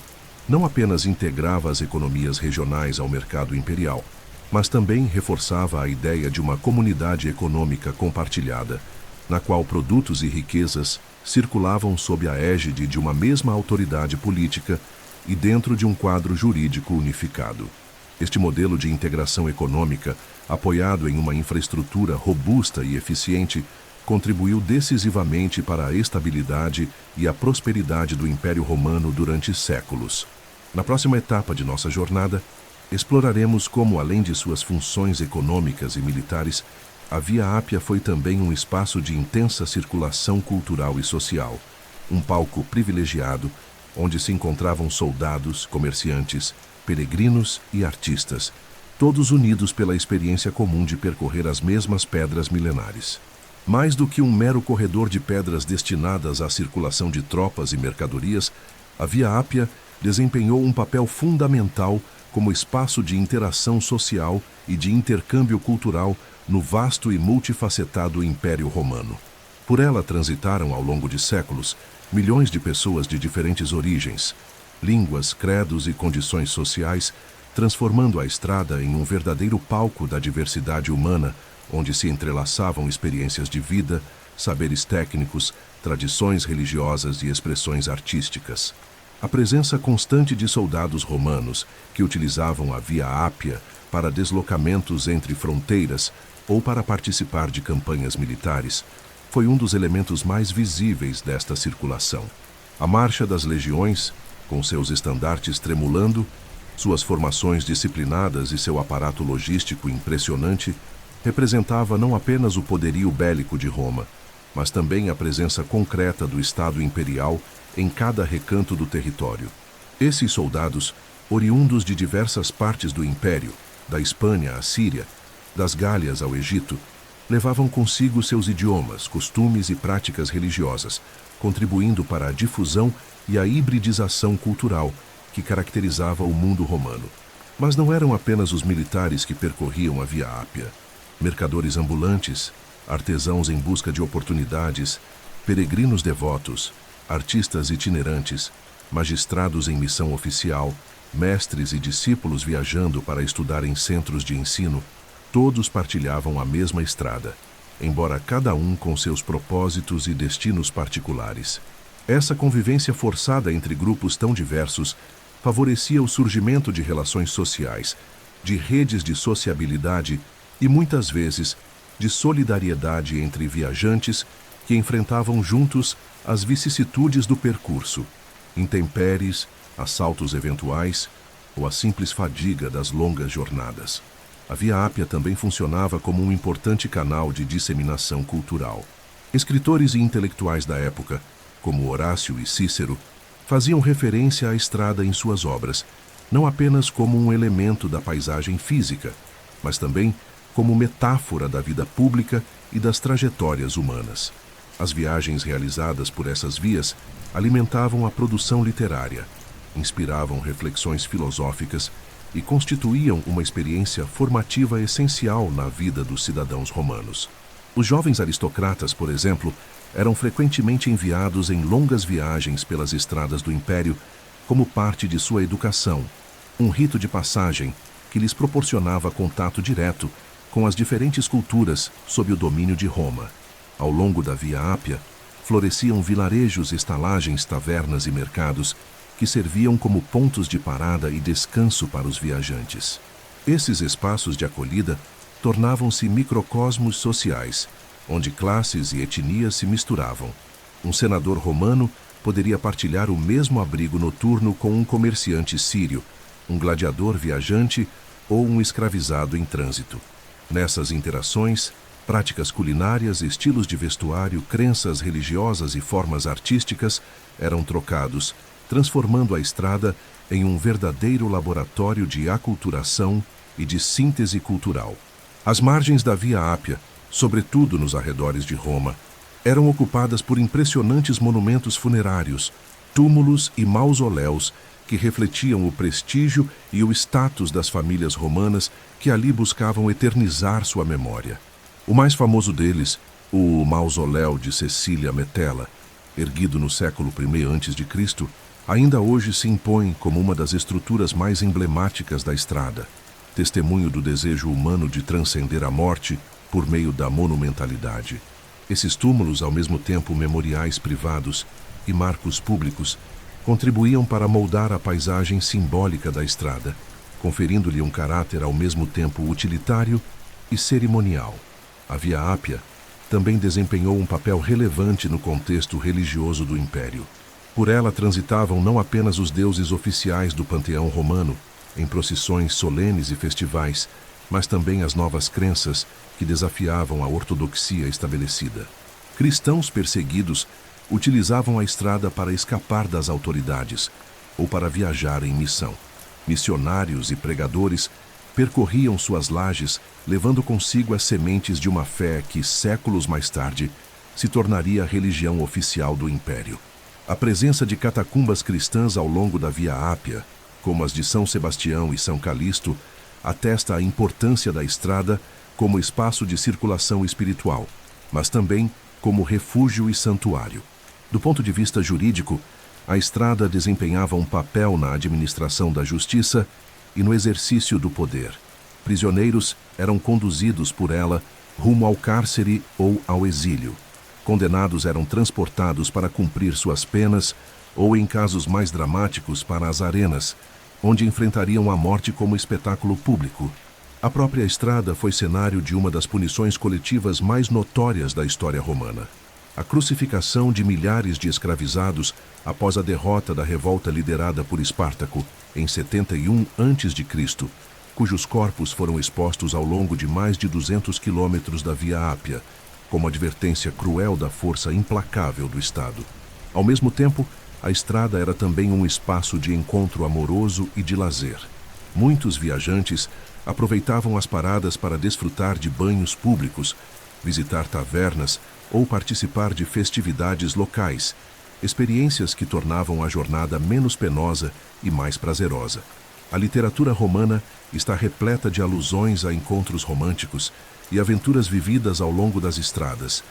não apenas integrava as economias regionais ao mercado imperial, mas também reforçava a ideia de uma comunidade econômica compartilhada, na qual produtos e riquezas circulavam sob a égide de uma mesma autoridade política e dentro de um quadro jurídico unificado. Este modelo de integração econômica, apoiado em uma infraestrutura robusta e eficiente, contribuiu decisivamente para a estabilidade e a prosperidade do Império Romano durante séculos. Na próxima etapa de nossa jornada, exploraremos como, além de suas funções econômicas e militares, a Via Ápia foi também um espaço de intensa circulação cultural e social, um palco privilegiado onde se encontravam soldados, comerciantes, peregrinos e artistas, todos unidos pela experiência comum de percorrer as mesmas pedras milenares. Mais do que um mero corredor de pedras destinadas à circulação de tropas e mercadorias, a Via Ápia desempenhou um papel fundamental como espaço de interação social e de intercâmbio cultural no vasto e multifacetado Império Romano. Por ela transitaram ao longo de séculos milhões de pessoas de diferentes origens, línguas, credos e condições sociais, transformando a estrada em um verdadeiro palco da diversidade humana, onde se entrelaçavam experiências de vida, saberes técnicos, tradições religiosas e expressões artísticas. A presença constante de soldados romanos que utilizavam a Via Ápia para deslocamentos entre fronteiras ou para participar de campanhas militares foi um dos elementos mais visíveis desta circulação. A marcha das legiões, com seus estandartes tremulando, suas formações disciplinadas e seu aparato logístico impressionante, representava não apenas o poderio bélico de Roma, mas também a presença concreta do Estado imperial em cada recanto do território. Esses soldados, oriundos de diversas partes do Império, da Espanha à Síria, das Gálias ao Egito, levavam consigo seus idiomas, costumes e práticas religiosas, contribuindo para a difusão e a hibridização cultural que caracterizava o mundo romano. Mas não eram apenas os militares que percorriam a Via Ápia. Mercadores ambulantes, artesãos em busca de oportunidades, peregrinos devotos, artistas itinerantes, magistrados em missão oficial, mestres e discípulos viajando para estudar em centros de ensino, todos partilhavam a mesma estrada, embora cada um com seus propósitos e destinos particulares. Essa convivência forçada entre grupos tão diversos favorecia o surgimento de relações sociais, de redes de sociabilidade e, muitas vezes, de solidariedade entre viajantes que enfrentavam juntos as vicissitudes do percurso, intempéries, assaltos eventuais ou a simples fadiga das longas jornadas. A Via Ápia também funcionava como um importante canal de disseminação cultural. Escritores e intelectuais da época, como Horácio e Cícero, faziam referência à estrada em suas obras, não apenas como um elemento da paisagem física, mas também como metáfora da vida pública e das trajetórias humanas. As viagens realizadas por essas vias alimentavam a produção literária, inspiravam reflexões filosóficas e constituíam uma experiência formativa essencial na vida dos cidadãos romanos. Os jovens aristocratas, por exemplo, eram frequentemente enviados em longas viagens pelas estradas do Império como parte de sua educação, um rito de passagem que lhes proporcionava contato direto com as diferentes culturas sob o domínio de Roma. Ao longo da Via Ápia, floresciam vilarejos, estalagens, tavernas e mercados que serviam como pontos de parada e descanso para os viajantes. Esses espaços de acolhida tornavam-se microcosmos sociais, onde classes e etnias se misturavam. Um senador romano poderia partilhar o mesmo abrigo noturno com um comerciante sírio, um gladiador viajante ou um escravizado em trânsito. Nessas interações, práticas culinárias, estilos de vestuário, crenças religiosas e formas artísticas eram trocados, transformando a estrada em um verdadeiro laboratório de aculturação e de síntese cultural. As margens da Via Ápia, sobretudo nos arredores de Roma, eram ocupadas por impressionantes monumentos funerários, túmulos e mausoléus que refletiam o prestígio e o status das famílias romanas que ali buscavam eternizar sua memória. O mais famoso deles, o Mausoléu de Cecília Metella, erguido no século I a.C., ainda hoje se impõe como uma das estruturas mais emblemáticas da estrada, testemunho do desejo humano de transcender a morte por meio da monumentalidade. Esses túmulos, ao mesmo tempo memoriais privados e marcos públicos, contribuíam para moldar a paisagem simbólica da estrada, conferindo-lhe um caráter ao mesmo tempo utilitário e cerimonial. A Via Ápia também desempenhou um papel relevante no contexto religioso do Império. Por ela transitavam não apenas os deuses oficiais do panteão romano, em procissões solenes e festivais, mas também as novas crenças que desafiavam a ortodoxia estabelecida. Cristãos perseguidos utilizavam a estrada para escapar das autoridades ou para viajar em missão. Missionários e pregadores percorriam suas lajes, levando consigo as sementes de uma fé que, séculos mais tarde, se tornaria a religião oficial do Império. A presença de catacumbas cristãs ao longo da Via Ápia, como as de São Sebastião e São Calixto, atesta a importância da estrada como espaço de circulação espiritual, mas também como refúgio e santuário. Do ponto de vista jurídico, a estrada desempenhava um papel na administração da justiça e no exercício do poder. Prisioneiros eram conduzidos por ela rumo ao cárcere ou ao exílio. Condenados eram transportados para cumprir suas penas ou, em casos mais dramáticos, para as arenas, onde enfrentariam a morte como espetáculo público. A própria estrada foi cenário de uma das punições coletivas mais notórias da história romana. A crucificação de milhares de escravizados após a derrota da revolta liderada por Espartaco em 71 a.C., cujos corpos foram expostos ao longo de mais de 200 quilômetros da Via Ápia, como advertência cruel da força implacável do Estado. Ao mesmo tempo, a estrada era também um espaço de encontro amoroso e de lazer. Muitos viajantes aproveitavam as paradas para desfrutar de banhos públicos, visitar tavernas ou participar de festividades locais, experiências que tornavam a jornada menos penosa e mais prazerosa. A literatura romana está repleta de alusões a encontros românticos e aventuras vividas ao longo das estradas,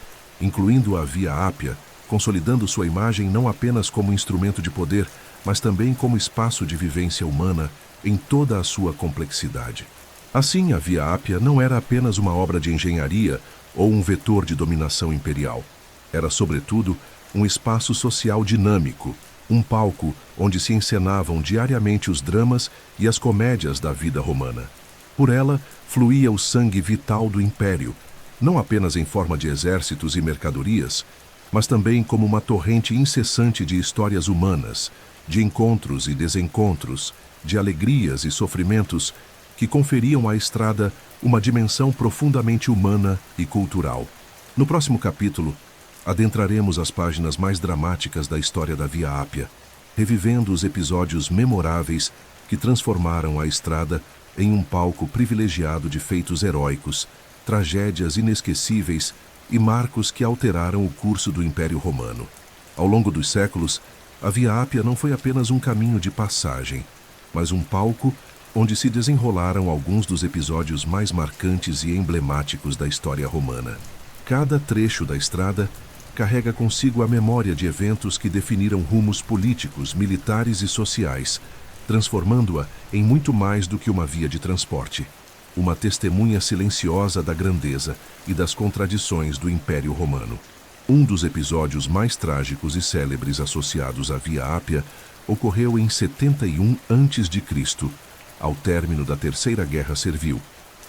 incluindo a Via Ápia, consolidando sua imagem não apenas como instrumento de poder, mas também como espaço de vivência humana em toda a sua complexidade. Assim, a Via Ápia não era apenas uma obra de engenharia ou um vetor de dominação imperial. Era, sobretudo, um espaço social dinâmico, um palco onde se encenavam diariamente os dramas e as comédias da vida romana. Por ela, fluía o sangue vital do Império, não apenas em forma de exércitos e mercadorias, mas também como uma torrente incessante de histórias humanas, de encontros e desencontros, de alegrias e sofrimentos que conferiam à estrada uma dimensão profundamente humana e cultural. No próximo capítulo, adentraremos as páginas mais dramáticas da história da Via Ápia, revivendo os episódios memoráveis que transformaram a estrada em um palco privilegiado de feitos heróicos, tragédias inesquecíveis e marcos que alteraram o curso do Império Romano. Ao longo dos séculos, a Via Ápia não foi apenas um caminho de passagem, mas um palco onde se desenrolaram alguns dos episódios mais marcantes e emblemáticos da história romana. Cada trecho da estrada carrega consigo a memória de eventos que definiram rumos políticos, militares e sociais, transformando-a em muito mais do que uma via de transporte. uma testemunha silenciosa da grandeza e das contradições do Império Romano. Um dos episódios mais trágicos e célebres associados à Via Ápia ocorreu em 71 a.C., ao término da Terceira Guerra Servil,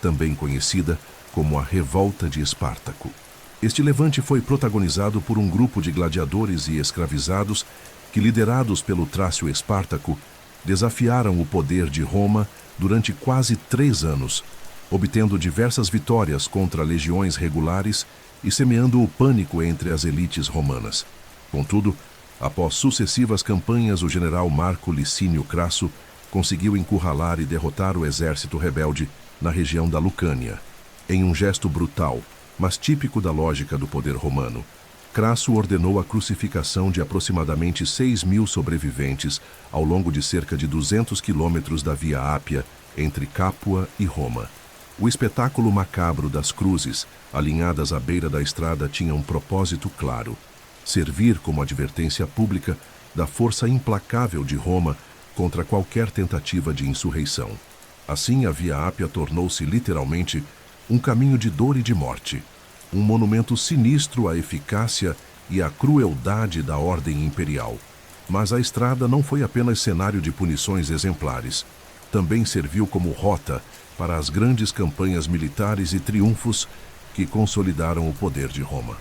também conhecida como a Revolta de Espartaco. Este levante foi protagonizado por um grupo de gladiadores e escravizados que, liderados pelo Trácio Espartaco, desafiaram o poder de Roma durante quase 3 anos, obtendo diversas vitórias contra legiões regulares e semeando o pânico entre as elites romanas. Contudo, após sucessivas campanhas, o general Marco Licínio Crasso conseguiu encurralar e derrotar o exército rebelde na região da Lucânia. Em um gesto brutal, mas típico da lógica do poder romano, Crasso ordenou a crucificação de aproximadamente 6.000 sobreviventes ao longo de cerca de 200 quilômetros da Via Ápia, entre Capua e Roma. O espetáculo macabro das cruzes, alinhadas à beira da estrada, tinha um propósito claro: servir como advertência pública da força implacável de Roma contra qualquer tentativa de insurreição. Assim, a Via Ápia tornou-se literalmente um caminho de dor e de morte, um monumento sinistro à eficácia e à crueldade da ordem imperial. Mas a estrada não foi apenas cenário de punições exemplares. Também serviu como rota para as grandes campanhas militares e triunfos que consolidaram o poder de Roma.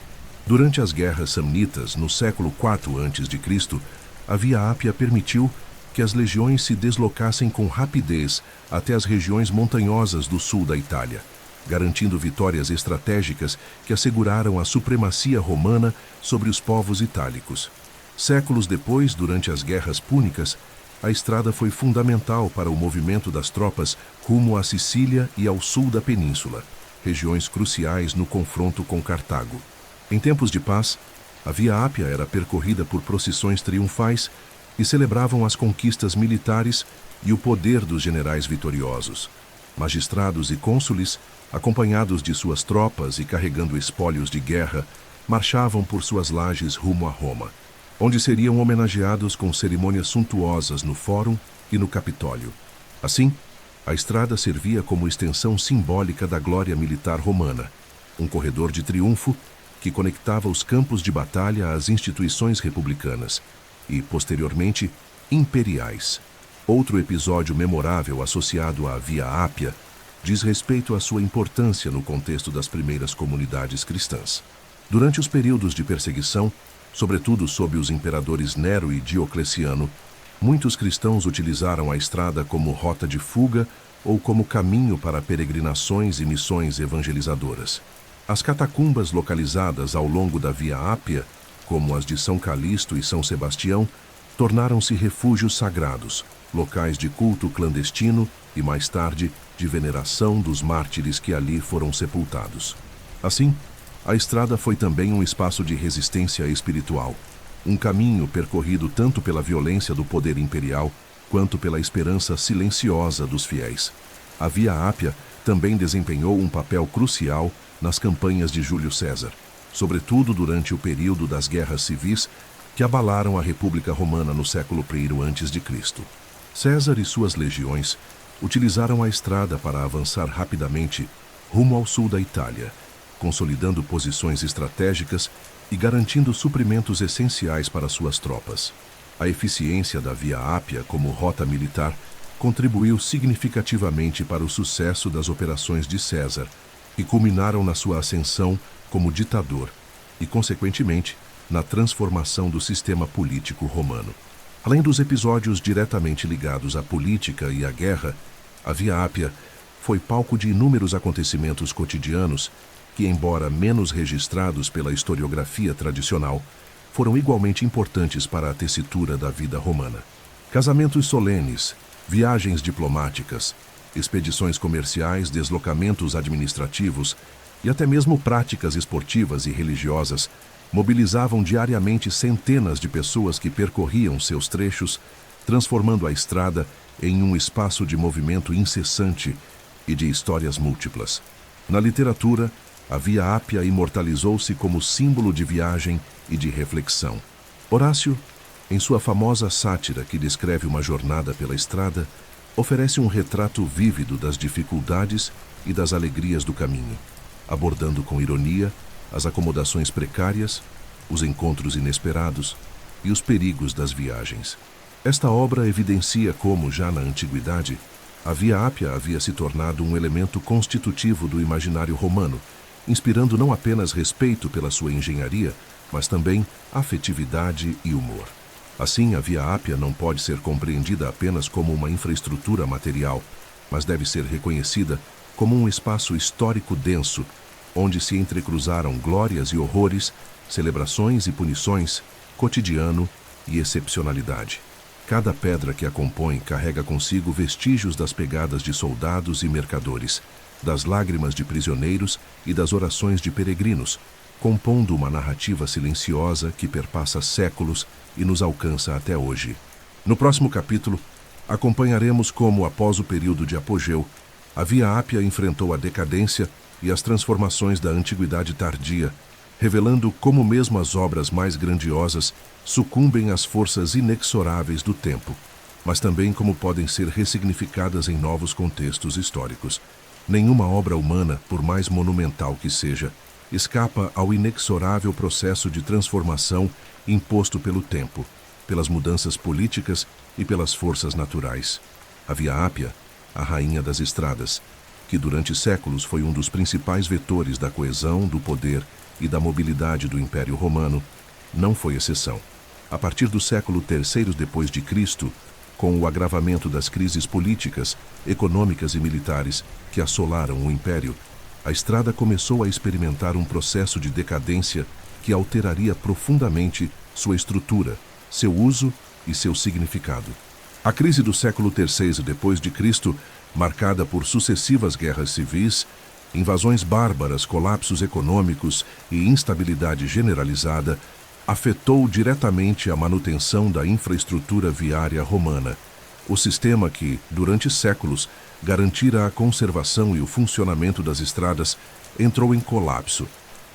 Durante as guerras samnitas, no século IV a.C., a Via Ápia permitiu que as legiões se deslocassem com rapidez até as regiões montanhosas do sul da Itália, garantindo vitórias estratégicas que asseguraram a supremacia romana sobre os povos itálicos. Séculos depois, durante as guerras púnicas, a estrada foi fundamental para o movimento das tropas rumo à Sicília e ao sul da península, regiões cruciais no confronto com Cartago. Em tempos de paz, a Via Ápia era percorrida por procissões triunfais que celebravam as conquistas militares e o poder dos generais vitoriosos. Magistrados e cônsules, acompanhados de suas tropas e carregando espólios de guerra, marchavam por suas lajes rumo a Roma, onde seriam homenageados com cerimônias suntuosas no Fórum e no Capitólio. Assim, a estrada servia como extensão simbólica da glória militar romana, um corredor de triunfo que conectava os campos de batalha às instituições republicanas e, posteriormente, imperiais. Outro episódio memorável associado à Via Ápia diz respeito à sua importância no contexto das primeiras comunidades cristãs. Durante os períodos de perseguição, sobretudo sob os imperadores Nero e Diocleciano, muitos cristãos utilizaram a estrada como rota de fuga ou como caminho para peregrinações e missões evangelizadoras. As catacumbas localizadas ao longo da Via Ápia, como as de São Calixto e São Sebastião, tornaram-se refúgios sagrados, locais de culto clandestino e, mais tarde, de veneração dos mártires que ali foram sepultados. Assim, a estrada foi também um espaço de resistência espiritual, um caminho percorrido tanto pela violência do poder imperial quanto pela esperança silenciosa dos fiéis. A Via Ápia também desempenhou um papel crucial nas campanhas de Júlio César, sobretudo durante o período das guerras civis que abalaram a República Romana no século I a.C. César e suas legiões utilizaram a estrada para avançar rapidamente rumo ao sul da Itália, consolidando posições estratégicas e garantindo suprimentos essenciais para suas tropas. A eficiência da Via Ápia como rota militar contribuiu significativamente para o sucesso das operações de César, que culminaram na sua ascensão como ditador e, consequentemente, na transformação do sistema político romano. Além dos episódios diretamente ligados à política e à guerra, a Via Ápia foi palco de inúmeros acontecimentos cotidianos que, embora menos registrados pela historiografia tradicional, foram igualmente importantes para a tessitura da vida romana. Casamentos solenes, viagens diplomáticas, expedições comerciais, deslocamentos administrativos e até mesmo práticas esportivas e religiosas mobilizavam diariamente centenas de pessoas que percorriam seus trechos, transformando a estrada em um espaço de movimento incessante e de histórias múltiplas. Na literatura, a Via Ápia imortalizou-se como símbolo de viagem e de reflexão. Horácio, em sua famosa sátira que descreve uma jornada pela estrada, oferece um retrato vívido das dificuldades e das alegrias do caminho, abordando com ironia as acomodações precárias, os encontros inesperados e os perigos das viagens. Esta obra evidencia como, já na antiguidade, a Via Ápia havia se tornado um elemento constitutivo do imaginário romano, inspirando não apenas respeito pela sua engenharia, mas também afetividade e humor. Assim, a Via Ápia não pode ser compreendida apenas como uma infraestrutura material, mas deve ser reconhecida como um espaço histórico denso, onde se entrecruzaram glórias e horrores, celebrações e punições, cotidiano e excepcionalidade. Cada pedra que a compõe carrega consigo vestígios das pegadas de soldados e mercadores, das lágrimas de prisioneiros e das orações de peregrinos, compondo uma narrativa silenciosa que perpassa séculos e nos alcança até hoje. No próximo capítulo, acompanharemos como, após o período de apogeu, a Via Ápia enfrentou a decadência e as transformações da antiguidade tardia, revelando como mesmo as obras mais grandiosas sucumbem às forças inexoráveis do tempo, mas também como podem ser ressignificadas em novos contextos históricos. Nenhuma obra humana, por mais monumental que seja, escapa ao inexorável processo de transformação imposto pelo tempo, pelas mudanças políticas e pelas forças naturais. A Via Ápia, a rainha das estradas, que durante séculos foi um dos principais vetores da coesão, do poder e da mobilidade do Império Romano, não foi exceção. A partir do século III depois de Cristo, com o agravamento das crises políticas, econômicas e militares que assolaram o Império, a estrada começou a experimentar um processo de decadência que alteraria profundamente sua estrutura, seu uso e seu significado. A crise do século III depois de Cristo, marcada por sucessivas guerras civis, invasões bárbaras, colapsos econômicos e instabilidade generalizada, afetou diretamente a manutenção da infraestrutura viária romana, o sistema que, durante séculos, garantira a conservação e o funcionamento das estradas, entrou em colapso,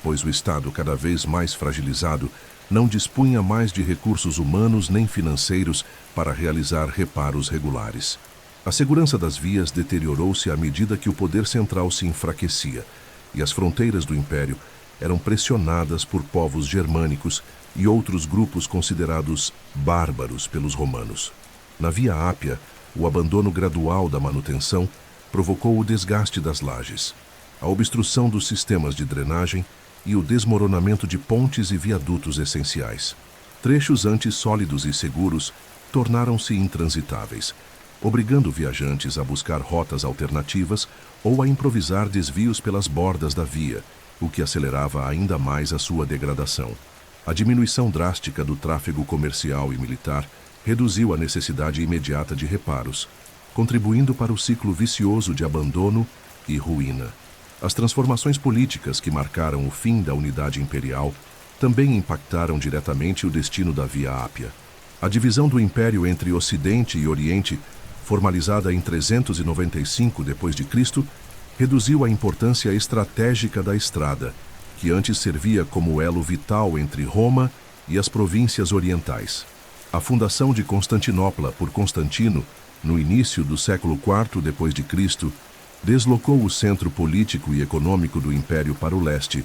pois o Estado, cada vez mais fragilizado, não dispunha mais de recursos humanos nem financeiros para realizar reparos regulares. A segurança das vias deteriorou-se à medida que o poder central se enfraquecia, e as fronteiras do Império eram pressionadas por povos germânicos e outros grupos considerados bárbaros pelos romanos. Na Via Ápia, o abandono gradual da manutenção provocou o desgaste das lajes, a obstrução dos sistemas de drenagem e o desmoronamento de pontes e viadutos essenciais. Trechos antes sólidos e seguros tornaram-se intransitáveis, obrigando viajantes a buscar rotas alternativas ou a improvisar desvios pelas bordas da via, o que acelerava ainda mais a sua degradação. A diminuição drástica do tráfego comercial e militar reduziu a necessidade imediata de reparos, contribuindo para o ciclo vicioso de abandono e ruína. As transformações políticas que marcaram o fim da unidade imperial também impactaram diretamente o destino da Via Ápia. A divisão do Império entre Ocidente e Oriente, formalizada em 395 d.C., reduziu a importância estratégica da estrada, que antes servia como elo vital entre Roma e as províncias orientais. A fundação de Constantinopla por Constantino, no início do século IV d.C., deslocou o centro político e econômico do Império para o leste,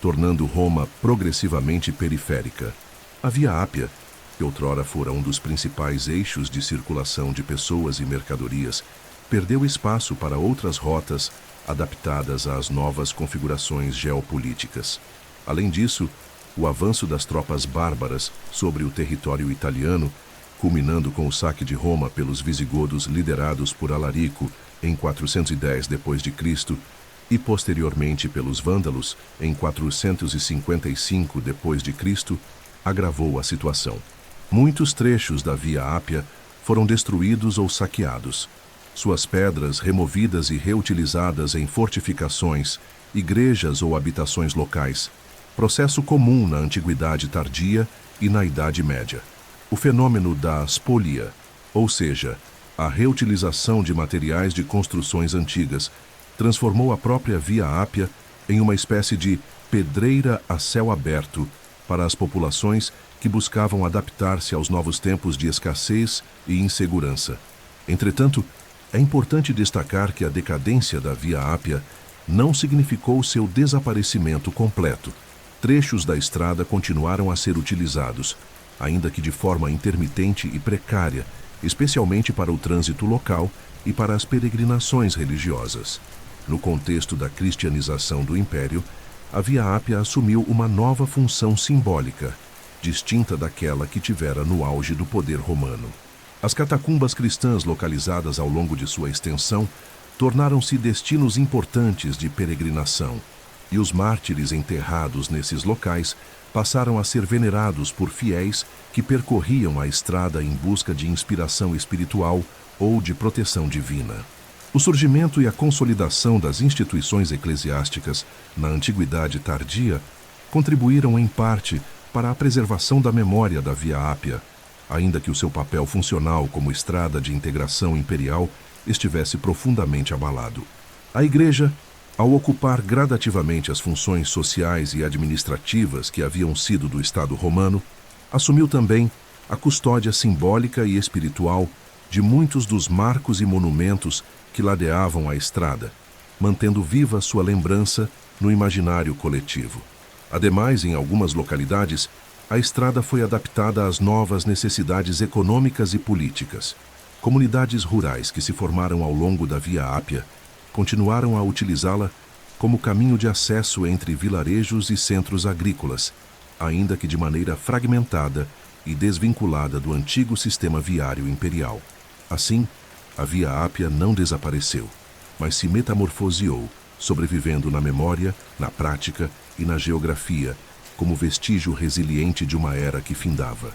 tornando Roma progressivamente periférica. A Via Ápia, que outrora fora um dos principais eixos de circulação de pessoas e mercadorias, perdeu espaço para outras rotas adaptadas às novas configurações geopolíticas. Além disso, o avanço das tropas bárbaras sobre o território italiano, culminando com o saque de Roma pelos visigodos liderados por Alarico em 410 d.C. e posteriormente pelos vândalos em 455 d.C., agravou a situação. Muitos trechos da Via Ápia foram destruídos ou saqueados, suas pedras removidas e reutilizadas em fortificações, igrejas ou habitações locais, processo comum na Antiguidade Tardia e na Idade Média. O fenômeno da spolia, ou seja, a reutilização de materiais de construções antigas, transformou a própria Via Ápia em uma espécie de pedreira a céu aberto para as populações que buscavam adaptar-se aos novos tempos de escassez e insegurança. Entretanto, É importante destacar que a decadência da Via Ápia não significou seu desaparecimento completo. Trechos da estrada continuaram a ser utilizados, ainda que de forma intermitente e precária, especialmente para o trânsito local e para as peregrinações religiosas. No contexto da cristianização do Império, a Via Ápia assumiu uma nova função simbólica, distinta daquela que tivera no auge do poder romano. As catacumbas cristãs localizadas ao longo de sua extensão tornaram-se destinos importantes de peregrinação, e os mártires enterrados nesses locais passaram a ser venerados por fiéis que percorriam a estrada em busca de inspiração espiritual ou de proteção divina. O surgimento e a consolidação das instituições eclesiásticas na Antiguidade Tardia contribuíram em parte para a preservação da memória da Via Ápia, ainda que o seu papel funcional como estrada de integração imperial estivesse profundamente abalado. A Igreja, ao ocupar gradativamente as funções sociais e administrativas que haviam sido do Estado romano, assumiu também a custódia simbólica e espiritual de muitos dos marcos e monumentos que ladeavam a estrada, mantendo viva sua lembrança no imaginário coletivo. Ademais, em algumas localidades, a estrada foi adaptada às novas necessidades econômicas e políticas. Comunidades rurais que se formaram ao longo da Via Ápia continuaram a utilizá-la como caminho de acesso entre vilarejos e centros agrícolas, ainda que de maneira fragmentada e desvinculada do antigo sistema viário imperial. Assim, a Via Ápia não desapareceu, mas se metamorfoseou, sobrevivendo na memória, na prática e na geografia, como vestígio resiliente de uma era que findava.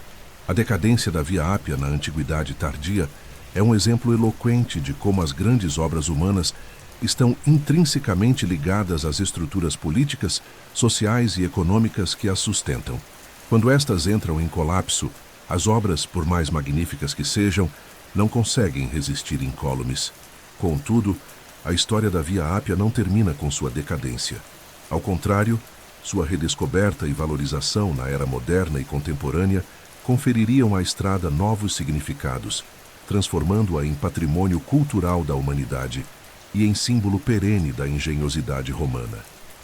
A decadência da Via Ápia na Antiguidade Tardia é um exemplo eloquente de como as grandes obras humanas estão intrinsecamente ligadas às estruturas políticas, sociais e econômicas que as sustentam. Quando estas entram em colapso, as obras, por mais magníficas que sejam, não conseguem resistir incólumes. Contudo, a história da Via Ápia não termina com sua decadência. Ao contrário, sua redescoberta e valorização na era moderna e contemporânea confeririam à estrada novos significados, transformando-a em patrimônio cultural da humanidade e em símbolo perene da engenhosidade romana.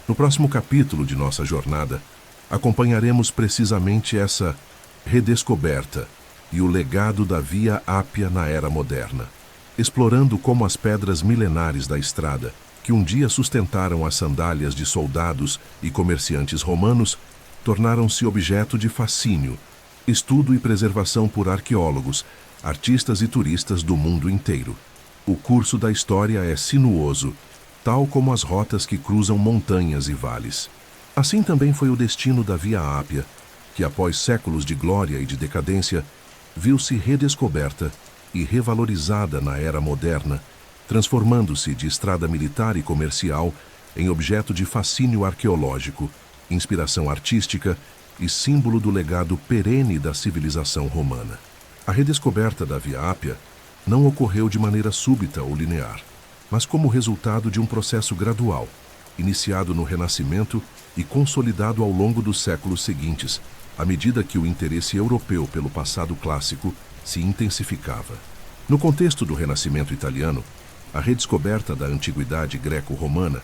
No próximo capítulo de nossa jornada, acompanharemos precisamente essa redescoberta e o legado da Via Ápia na era moderna, explorando como as pedras milenares da estrada, que um dia sustentaram as sandálias de soldados e comerciantes romanos, tornaram-se objeto de fascínio, estudo e preservação por arqueólogos, artistas e turistas do mundo inteiro. O curso da história é sinuoso, tal como as rotas que cruzam montanhas e vales. Assim também foi o destino da Via Ápia, que após séculos de glória e de decadência, viu-se redescoberta e revalorizada na era moderna, transformando-se de estrada militar e comercial em objeto de fascínio arqueológico, inspiração artística e símbolo do legado perene da civilização romana. A redescoberta da Via Ápia não ocorreu de maneira súbita ou linear, mas como resultado de um processo gradual, iniciado no Renascimento e consolidado ao longo dos séculos seguintes, à medida que o interesse europeu pelo passado clássico se intensificava. No contexto do Renascimento italiano, a redescoberta da antiguidade greco-romana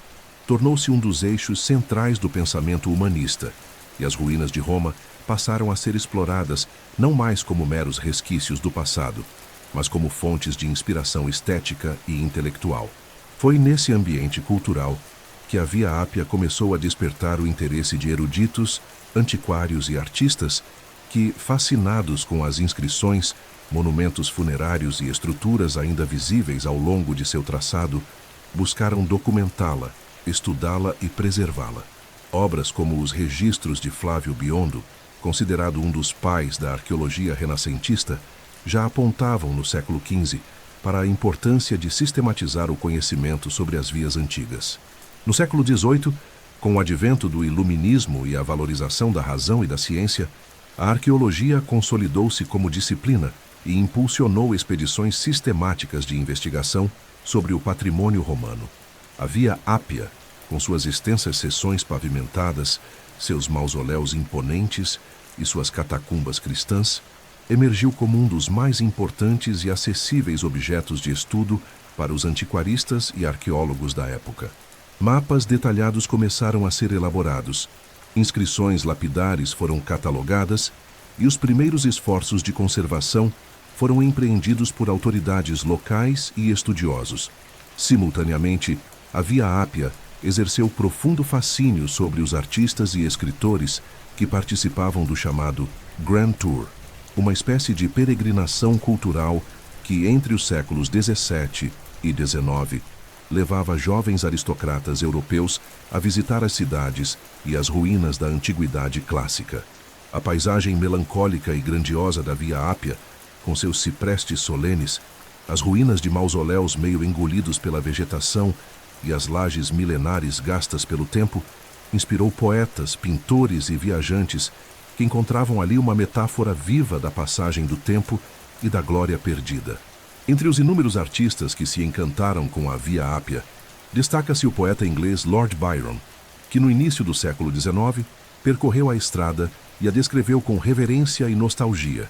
tornou-se um dos eixos centrais do pensamento humanista, e as ruínas de Roma passaram a ser exploradas não mais como meros resquícios do passado, mas como fontes de inspiração estética e intelectual. Foi nesse ambiente cultural que a Via Ápia começou a despertar o interesse de eruditos, antiquários e artistas que, fascinados com as inscrições, monumentos funerários e estruturas ainda visíveis ao longo de seu traçado, buscaram documentá-la, estudá-la e preservá-la. Obras como os registros de Flávio Biondo, considerado um dos pais da arqueologia renascentista, já apontavam no século XV para a importância de sistematizar o conhecimento sobre as vias antigas. No século XVIII, com o advento do iluminismo e a valorização da razão e da ciência, a arqueologia consolidou-se como disciplina e impulsionou expedições sistemáticas de investigação sobre o patrimônio romano. A Via Ápia, com suas extensas seções pavimentadas, seus mausoléus imponentes e suas catacumbas cristãs, emergiu como um dos mais importantes e acessíveis objetos de estudo para os antiquaristas e arqueólogos da época. Mapas detalhados começaram a ser elaborados, inscrições lapidares foram catalogadas e os primeiros esforços de conservação foram empreendidos por autoridades locais e estudiosos. Simultaneamente, a Via Ápia exerceu profundo fascínio sobre os artistas e escritores que participavam do chamado Grand Tour, uma espécie de peregrinação cultural que, entre os séculos XVII e XIX, levava jovens aristocratas europeus a visitar as cidades e as ruínas da antiguidade clássica. A paisagem melancólica e grandiosa da Via Ápia, com seus ciprestes solenes, as ruínas de mausoléus meio engolidos pela vegetação e as lajes milenares gastas pelo tempo, inspirou poetas, pintores e viajantes que encontravam ali uma metáfora viva da passagem do tempo e da glória perdida. Entre os inúmeros artistas que se encantaram com a Via Ápia, destaca-se o poeta inglês Lord Byron, que no início do século XIX percorreu a estrada e a descreveu com reverência e nostalgia,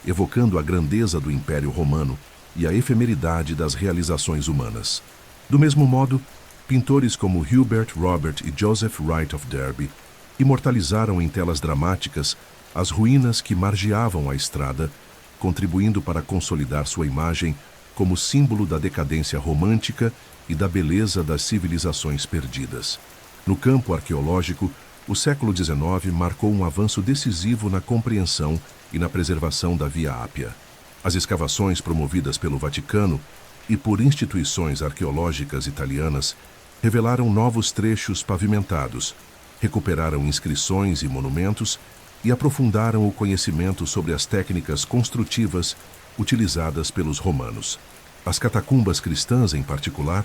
evocando a grandeza do Império Romano e a efemeridade das realizações humanas. Do mesmo modo, pintores como Hubert Robert e Joseph Wright of Derby imortalizaram em telas dramáticas as ruínas que margeavam a estrada, contribuindo para consolidar sua imagem como símbolo da decadência romântica e da beleza das civilizações perdidas. No campo arqueológico, o século XIX marcou um avanço decisivo na compreensão e na preservação da Via Ápia. As escavações promovidas pelo Vaticano e por instituições arqueológicas italianas revelaram novos trechos pavimentados, recuperaram inscrições e monumentos e aprofundaram o conhecimento sobre as técnicas construtivas utilizadas pelos romanos. As catacumbas cristãs, em particular,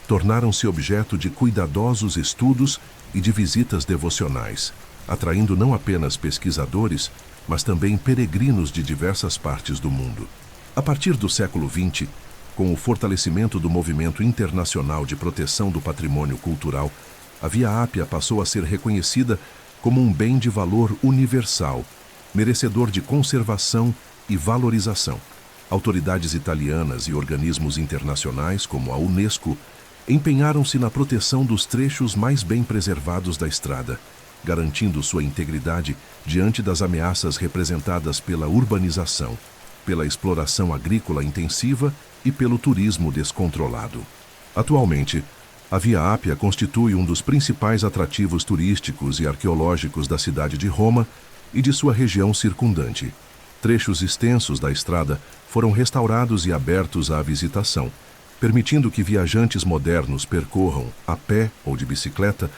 tornaram-se objeto de cuidadosos estudos e de visitas devocionais, atraindo não apenas pesquisadores, mas também peregrinos de diversas partes do mundo. A partir do século XX, com o fortalecimento do movimento internacional de proteção do patrimônio cultural, a Via Ápia passou a ser reconhecida como um bem de valor universal, merecedor de conservação e valorização. Autoridades italianas e organismos internacionais, como a Unesco, empenharam-se na proteção dos trechos mais bem preservados da estrada, garantindo sua integridade diante das ameaças representadas pela urbanização, pela exploração agrícola intensiva e pelo turismo descontrolado. Atualmente, a Via Ápia constitui um dos principais atrativos turísticos e arqueológicos da cidade de Roma e de sua região circundante. Trechos extensos da estrada foram restaurados e abertos à visitação, permitindo que viajantes modernos percorram, a pé ou de bicicleta,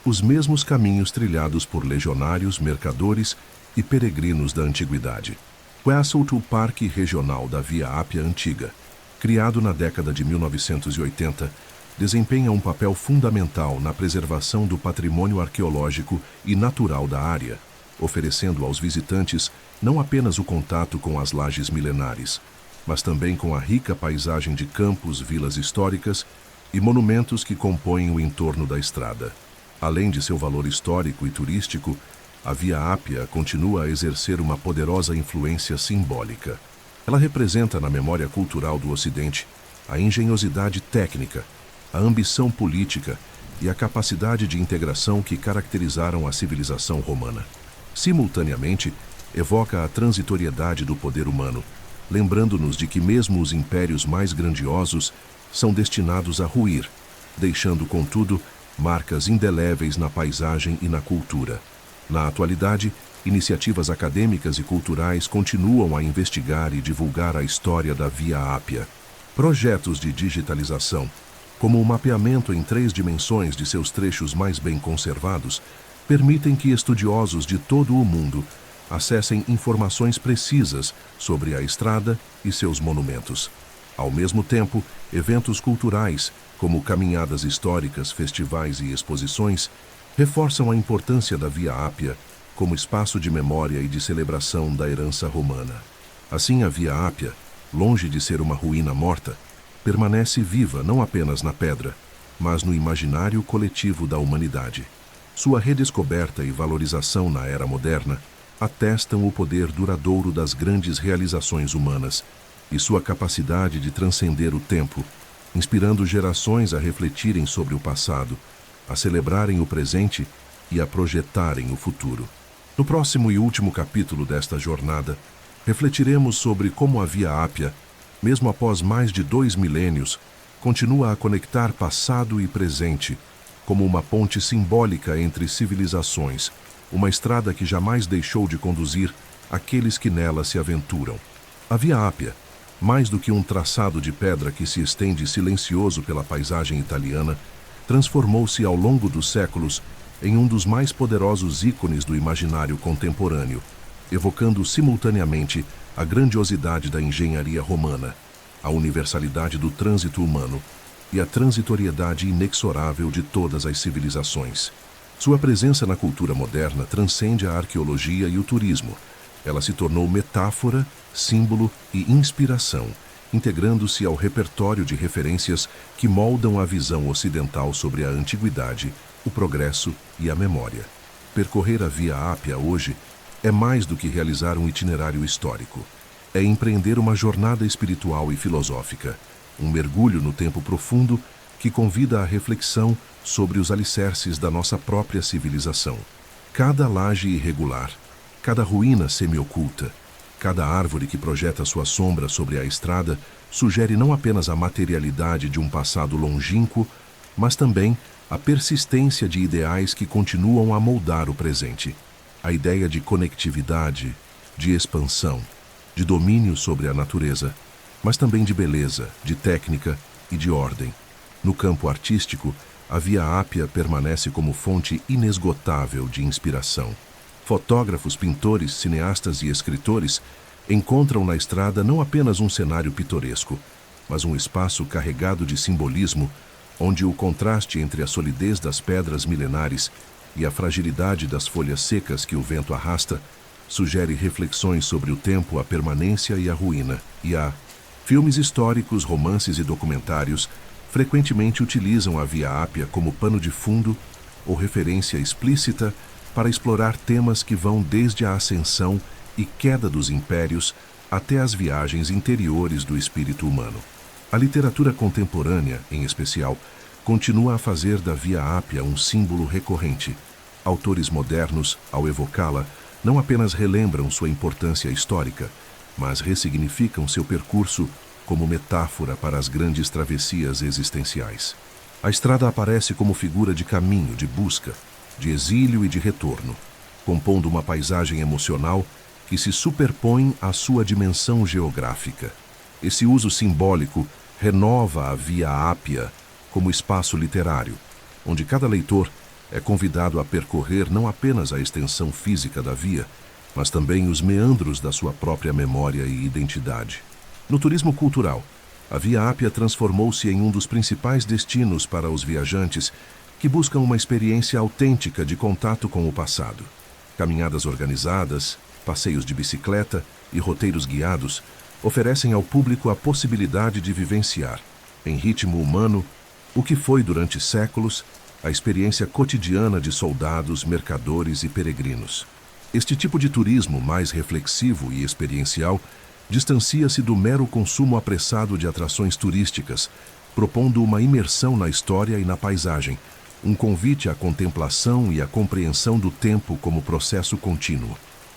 os mesmos caminhos trilhados por legionários, mercadores e peregrinos da antiguidade. O Hasseltl Parque Regional da Via Ápia Antiga, criado na década de 1980, desempenha um papel fundamental na preservação do patrimônio arqueológico e natural da área, oferecendo aos visitantes não apenas o contato com as lajes milenares, mas também com a rica paisagem de campos, vilas históricas e monumentos que compõem o entorno da estrada. Além de seu valor histórico e turístico, a Via Ápia continua a exercer uma poderosa influência simbólica. Ela representa na memória cultural do Ocidente a engenhosidade técnica, a ambição política e a capacidade de integração que caracterizaram a civilização romana. Simultaneamente, evoca a transitoriedade do poder humano, lembrando-nos de que mesmo os impérios mais grandiosos são destinados a ruir, deixando, contudo, marcas indeléveis na paisagem e na cultura. Na atualidade, iniciativas acadêmicas e culturais continuam a investigar e divulgar a história da Via Ápia. Projetos de digitalização, como o mapeamento em 3 dimensões de seus trechos mais bem conservados, permitem que estudiosos de todo o mundo acessem informações precisas sobre a estrada e seus monumentos. Ao mesmo tempo, eventos culturais, como caminhadas históricas, festivais e exposições, reforçam a importância da Via Ápia como espaço de memória e de celebração da herança romana. Assim, a Via Ápia, longe de ser uma ruína morta, permanece viva não apenas na pedra, mas no imaginário coletivo da humanidade. Sua redescoberta e valorização na era moderna atestam o poder duradouro das grandes realizações humanas e sua capacidade de transcender o tempo, inspirando gerações a refletirem sobre o passado, a celebrarem o presente e a projetarem o futuro. No próximo e último capítulo desta jornada, refletiremos sobre como a Via Ápia, mesmo após mais de 2 milênios, continua a conectar passado e presente, como uma ponte simbólica entre civilizações, uma estrada que jamais deixou de conduzir aqueles que nela se aventuram. A Via Ápia, mais do que um traçado de pedra que se estende silencioso pela paisagem italiana, transformou-se ao longo dos séculos em um dos mais poderosos ícones do imaginário contemporâneo, evocando simultaneamente a grandiosidade da engenharia romana, a universalidade do trânsito humano e a transitoriedade inexorável de todas as civilizações. Sua presença na cultura moderna transcende a arqueologia e o turismo. Ela se tornou metáfora, símbolo e inspiração, integrando-se ao repertório de referências que moldam a visão ocidental sobre a antiguidade, o progresso e a memória. Percorrer a Via Ápia hoje é mais do que realizar um itinerário histórico. É empreender uma jornada espiritual e filosófica, um mergulho no tempo profundo que convida à reflexão sobre os alicerces da nossa própria civilização. Cada laje irregular, cada ruína semioculta, cada árvore que projeta sua sombra sobre a estrada sugere não apenas a materialidade de um passado longínquo, mas também a persistência de ideais que continuam a moldar o presente. A ideia de conectividade, de expansão, de domínio sobre a natureza, mas também de beleza, de técnica e de ordem. No campo artístico, a Via Ápia permanece como fonte inesgotável de inspiração. Fotógrafos, pintores, cineastas e escritores encontram na estrada não apenas um cenário pitoresco, mas um espaço carregado de simbolismo, onde o contraste entre a solidez das pedras milenares e a fragilidade das folhas secas que o vento arrasta sugere reflexões sobre o tempo, a permanência e a ruína. Filmes históricos, romances e documentários frequentemente utilizam a Via Ápia como pano de fundo ou referência explícita para explorar temas que vão desde a ascensão e queda dos impérios até as viagens interiores do espírito humano. A literatura contemporânea, em especial, continua a fazer da Via Ápia um símbolo recorrente. Autores modernos, ao evocá-la, não apenas relembram sua importância histórica, mas ressignificam seu percurso como metáfora para as grandes travessias existenciais. A estrada aparece como figura de caminho, de busca, de exílio e de retorno, compondo uma paisagem emocional que se superpõe à sua dimensão geográfica. Esse uso simbólico renova a Via Ápia como espaço literário, onde cada leitor é convidado a percorrer não apenas a extensão física da via, mas também os meandros da sua própria memória e identidade. No turismo cultural, a Via Ápia transformou-se em um dos principais destinos para os viajantes que buscam uma experiência autêntica de contato com o passado. Caminhadas organizadas, passeios de bicicleta e roteiros guiados oferecem ao público a possibilidade de vivenciar, em ritmo humano, o que foi durante séculos a experiência cotidiana de soldados, mercadores e peregrinos. Este tipo de turismo mais reflexivo e experiencial distancia-se do mero consumo apressado de atrações turísticas, propondo uma imersão na história e na paisagem, um convite à contemplação e à compreensão do tempo como processo contínuo.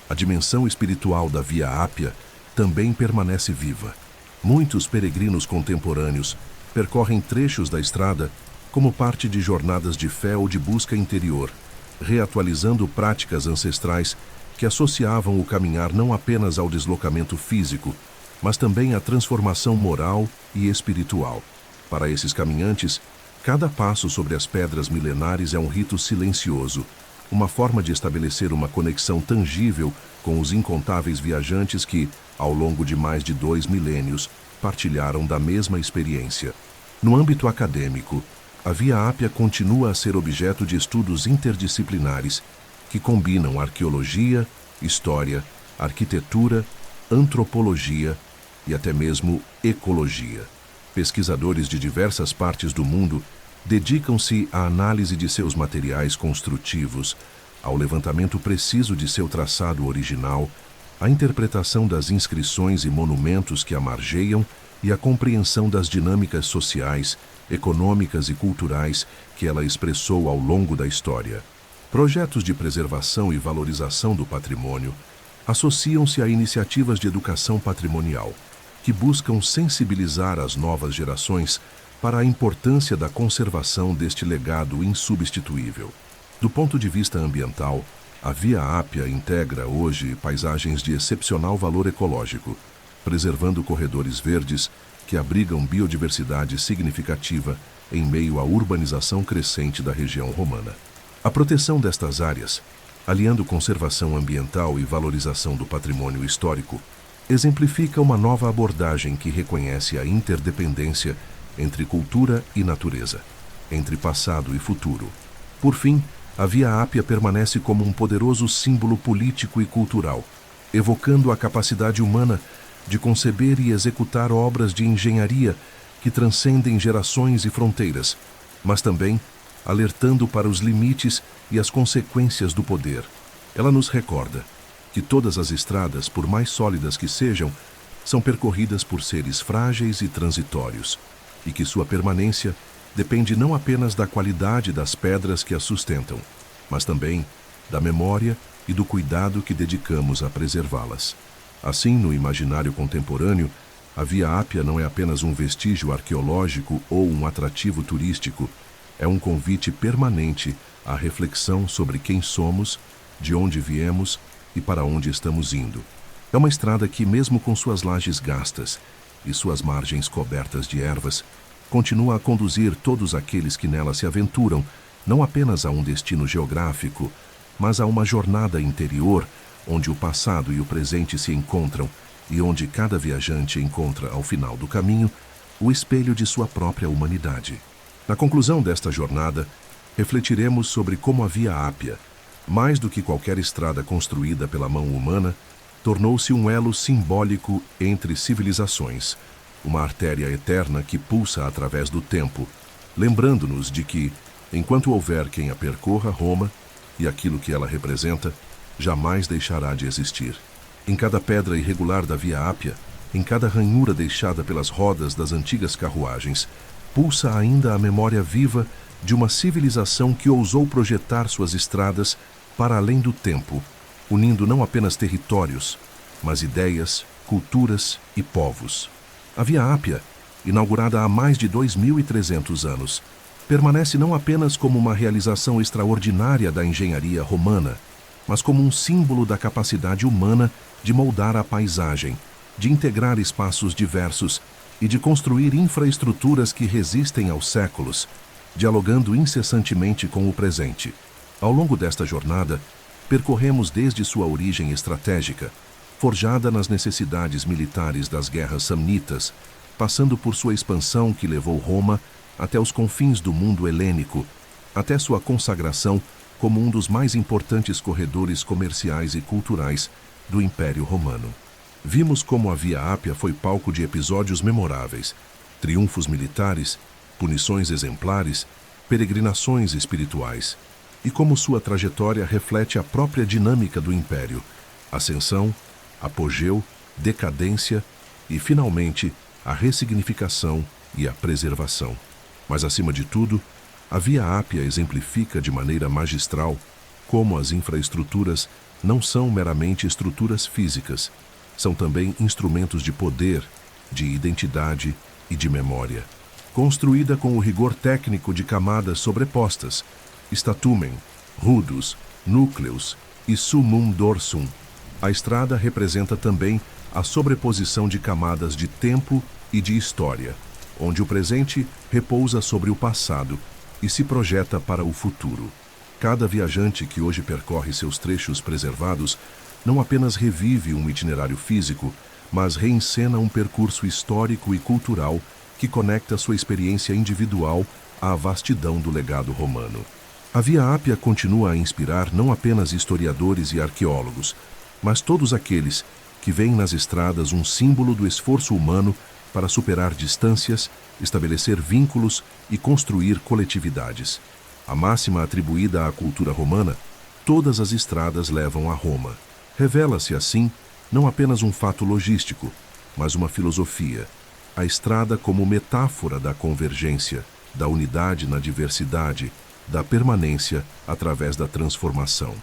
A dimensão espiritual da Via Ápia também permanece viva. Muitos peregrinos contemporâneos percorrem trechos da estrada como parte de jornadas de fé ou de busca interior, reatualizando práticas ancestrais que associavam o caminhar não apenas ao deslocamento físico, mas também à transformação moral e espiritual. Para esses caminhantes, cada passo sobre as pedras milenares é um rito silencioso, uma forma de estabelecer uma conexão tangível com os incontáveis viajantes que, ao longo de mais de 2 milênios, partilharam da mesma experiência. No âmbito acadêmico, a Via Ápia continua a ser objeto de estudos interdisciplinares que combinam arqueologia, história, arquitetura, antropologia e até mesmo ecologia. Pesquisadores de diversas partes do mundo dedicam-se à análise de seus materiais construtivos, ao levantamento preciso de seu traçado original, à interpretação das inscrições e monumentos que a margeiam e a compreensão das dinâmicas sociais, econômicas e culturais que ela expressou ao longo da história. Projetos de preservação e valorização do patrimônio associam-se a iniciativas de educação patrimonial, que buscam sensibilizar as novas gerações para a importância da conservação deste legado insubstituível. Do ponto de vista ambiental, a Via Ápia integra hoje paisagens de excepcional valor ecológico, preservando corredores verdes que abrigam biodiversidade significativa em meio à urbanização crescente da região romana. A proteção destas áreas, aliando conservação ambiental e valorização do patrimônio histórico, exemplifica uma nova abordagem que reconhece a interdependência entre cultura e natureza, entre passado e futuro. Por fim, a Via Ápia permanece como um poderoso símbolo político e cultural, evocando a capacidade humana de conceber e executar obras de engenharia que transcendem gerações e fronteiras, mas também alertando para os limites e as consequências do poder. Ela nos recorda que todas as estradas, por mais sólidas que sejam, são percorridas por seres frágeis e transitórios, e que sua permanência depende não apenas da qualidade das pedras que as sustentam, mas também da memória e do cuidado que dedicamos a preservá-las. Assim, no imaginário contemporâneo, a Via Ápia não é apenas um vestígio arqueológico ou um atrativo turístico, é um convite permanente à reflexão sobre quem somos, de onde viemos e para onde estamos indo. É uma estrada que, mesmo com suas lajes gastas e suas margens cobertas de ervas, continua a conduzir todos aqueles que nela se aventuram, não apenas a um destino geográfico, mas a uma jornada interior, onde o passado e o presente se encontram e onde cada viajante encontra, ao final do caminho, o espelho de sua própria humanidade. Na conclusão desta jornada, refletiremos sobre como a Via Ápia, mais do que qualquer estrada construída pela mão humana, tornou-se um elo simbólico entre civilizações, uma artéria eterna que pulsa através do tempo, lembrando-nos de que, enquanto houver quem a percorra, Roma, e aquilo que ela representa, jamais deixará de existir. Em cada pedra irregular da Via Ápia, em cada ranhura deixada pelas rodas das antigas carruagens, pulsa ainda a memória viva de uma civilização que ousou projetar suas estradas para além do tempo, unindo não apenas territórios, mas ideias, culturas e povos. A Via Ápia, inaugurada há mais de 2.300 anos, permanece não apenas como uma realização extraordinária da engenharia romana, mas como um símbolo da capacidade humana de moldar a paisagem, de integrar espaços diversos e de construir infraestruturas que resistem aos séculos, dialogando incessantemente com o presente. Ao longo desta jornada, percorremos desde sua origem estratégica, forjada nas necessidades militares das guerras samnitas, passando por sua expansão que levou Roma até os confins do mundo helênico, até sua consagração como um dos mais importantes corredores comerciais e culturais do Império Romano. Vimos como a Via Ápia foi palco de episódios memoráveis, triunfos militares, punições exemplares, peregrinações espirituais, e como sua trajetória reflete a própria dinâmica do Império, ascensão, apogeu, decadência e, finalmente, a ressignificação e a preservação. Mas, acima de tudo, a Via Ápia exemplifica de maneira magistral como as infraestruturas não são meramente estruturas físicas, são também instrumentos de poder, de identidade e de memória. Construída com o rigor técnico de camadas sobrepostas, statumen, rudus, núcleos e summum dorsum, a estrada representa também a sobreposição de camadas de tempo e de história, onde o presente repousa sobre o passado e se projeta para o futuro. Cada viajante que hoje percorre seus trechos preservados não apenas revive um itinerário físico, mas reencena um percurso histórico e cultural que conecta sua experiência individual à vastidão do legado romano. A Via Ápia continua a inspirar não apenas historiadores e arqueólogos, mas todos aqueles que veem nas estradas um símbolo do esforço humano para superar distâncias, estabelecer vínculos e construir coletividades. A máxima atribuída à cultura romana, todas as estradas levam a Roma. Revela-se, assim, não apenas um fato logístico, mas uma filosofia, a estrada como metáfora da convergência, da unidade na diversidade, da permanência através da transformação.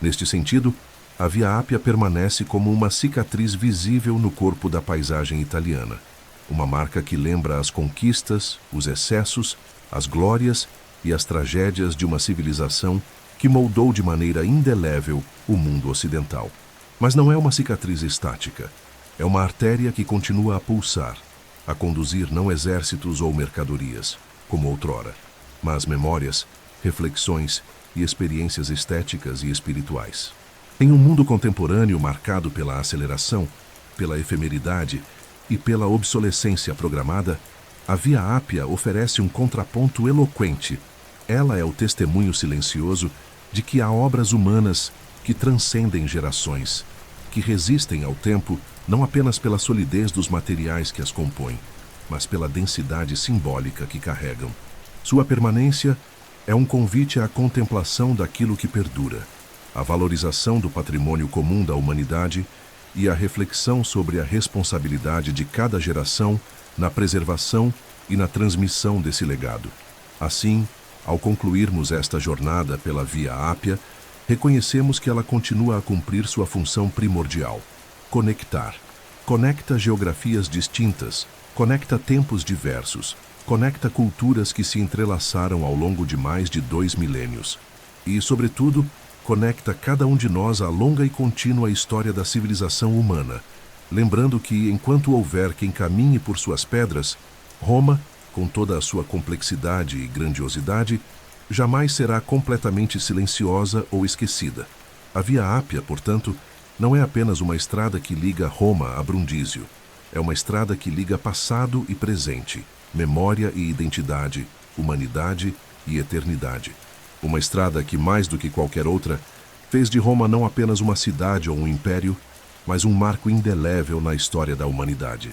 Neste sentido, a Via Ápia permanece como uma cicatriz visível no corpo da paisagem italiana, uma marca que lembra as conquistas, os excessos, as glórias e as tragédias de uma civilização que moldou de maneira indelével o mundo ocidental. Mas não é uma cicatriz estática, é uma artéria que continua a pulsar, a conduzir não exércitos ou mercadorias, como outrora, mas memórias, reflexões e experiências estéticas e espirituais. Em um mundo contemporâneo marcado pela aceleração, pela efemeridade e pela obsolescência programada, a Via Ápia oferece um contraponto eloquente. Ela é o testemunho silencioso de que há obras humanas que transcendem gerações, que resistem ao tempo não apenas pela solidez dos materiais que as compõem, mas pela densidade simbólica que carregam. Sua permanência é um convite à contemplação daquilo que perdura, à valorização do patrimônio comum da humanidade e à reflexão sobre a responsabilidade de cada geração na preservação e na transmissão desse legado. Assim, ao concluirmos esta jornada pela Via Ápia, reconhecemos que ela continua a cumprir sua função primordial: conectar. Conecta geografias distintas, conecta tempos diversos, conecta culturas que se entrelaçaram ao longo de mais de 2 milênios. E, sobretudo, conecta cada um de nós à longa e contínua história da civilização humana, lembrando que, enquanto houver quem caminhe por suas pedras, Roma, com toda a sua complexidade e grandiosidade, jamais será completamente silenciosa ou esquecida. A Via Ápia, portanto, não é apenas uma estrada que liga Roma a Brundísio. É uma estrada que liga passado e presente, memória e identidade, humanidade e eternidade. Uma estrada que, mais do que qualquer outra, fez de Roma não apenas uma cidade ou um império, mas um marco indelével na história da humanidade.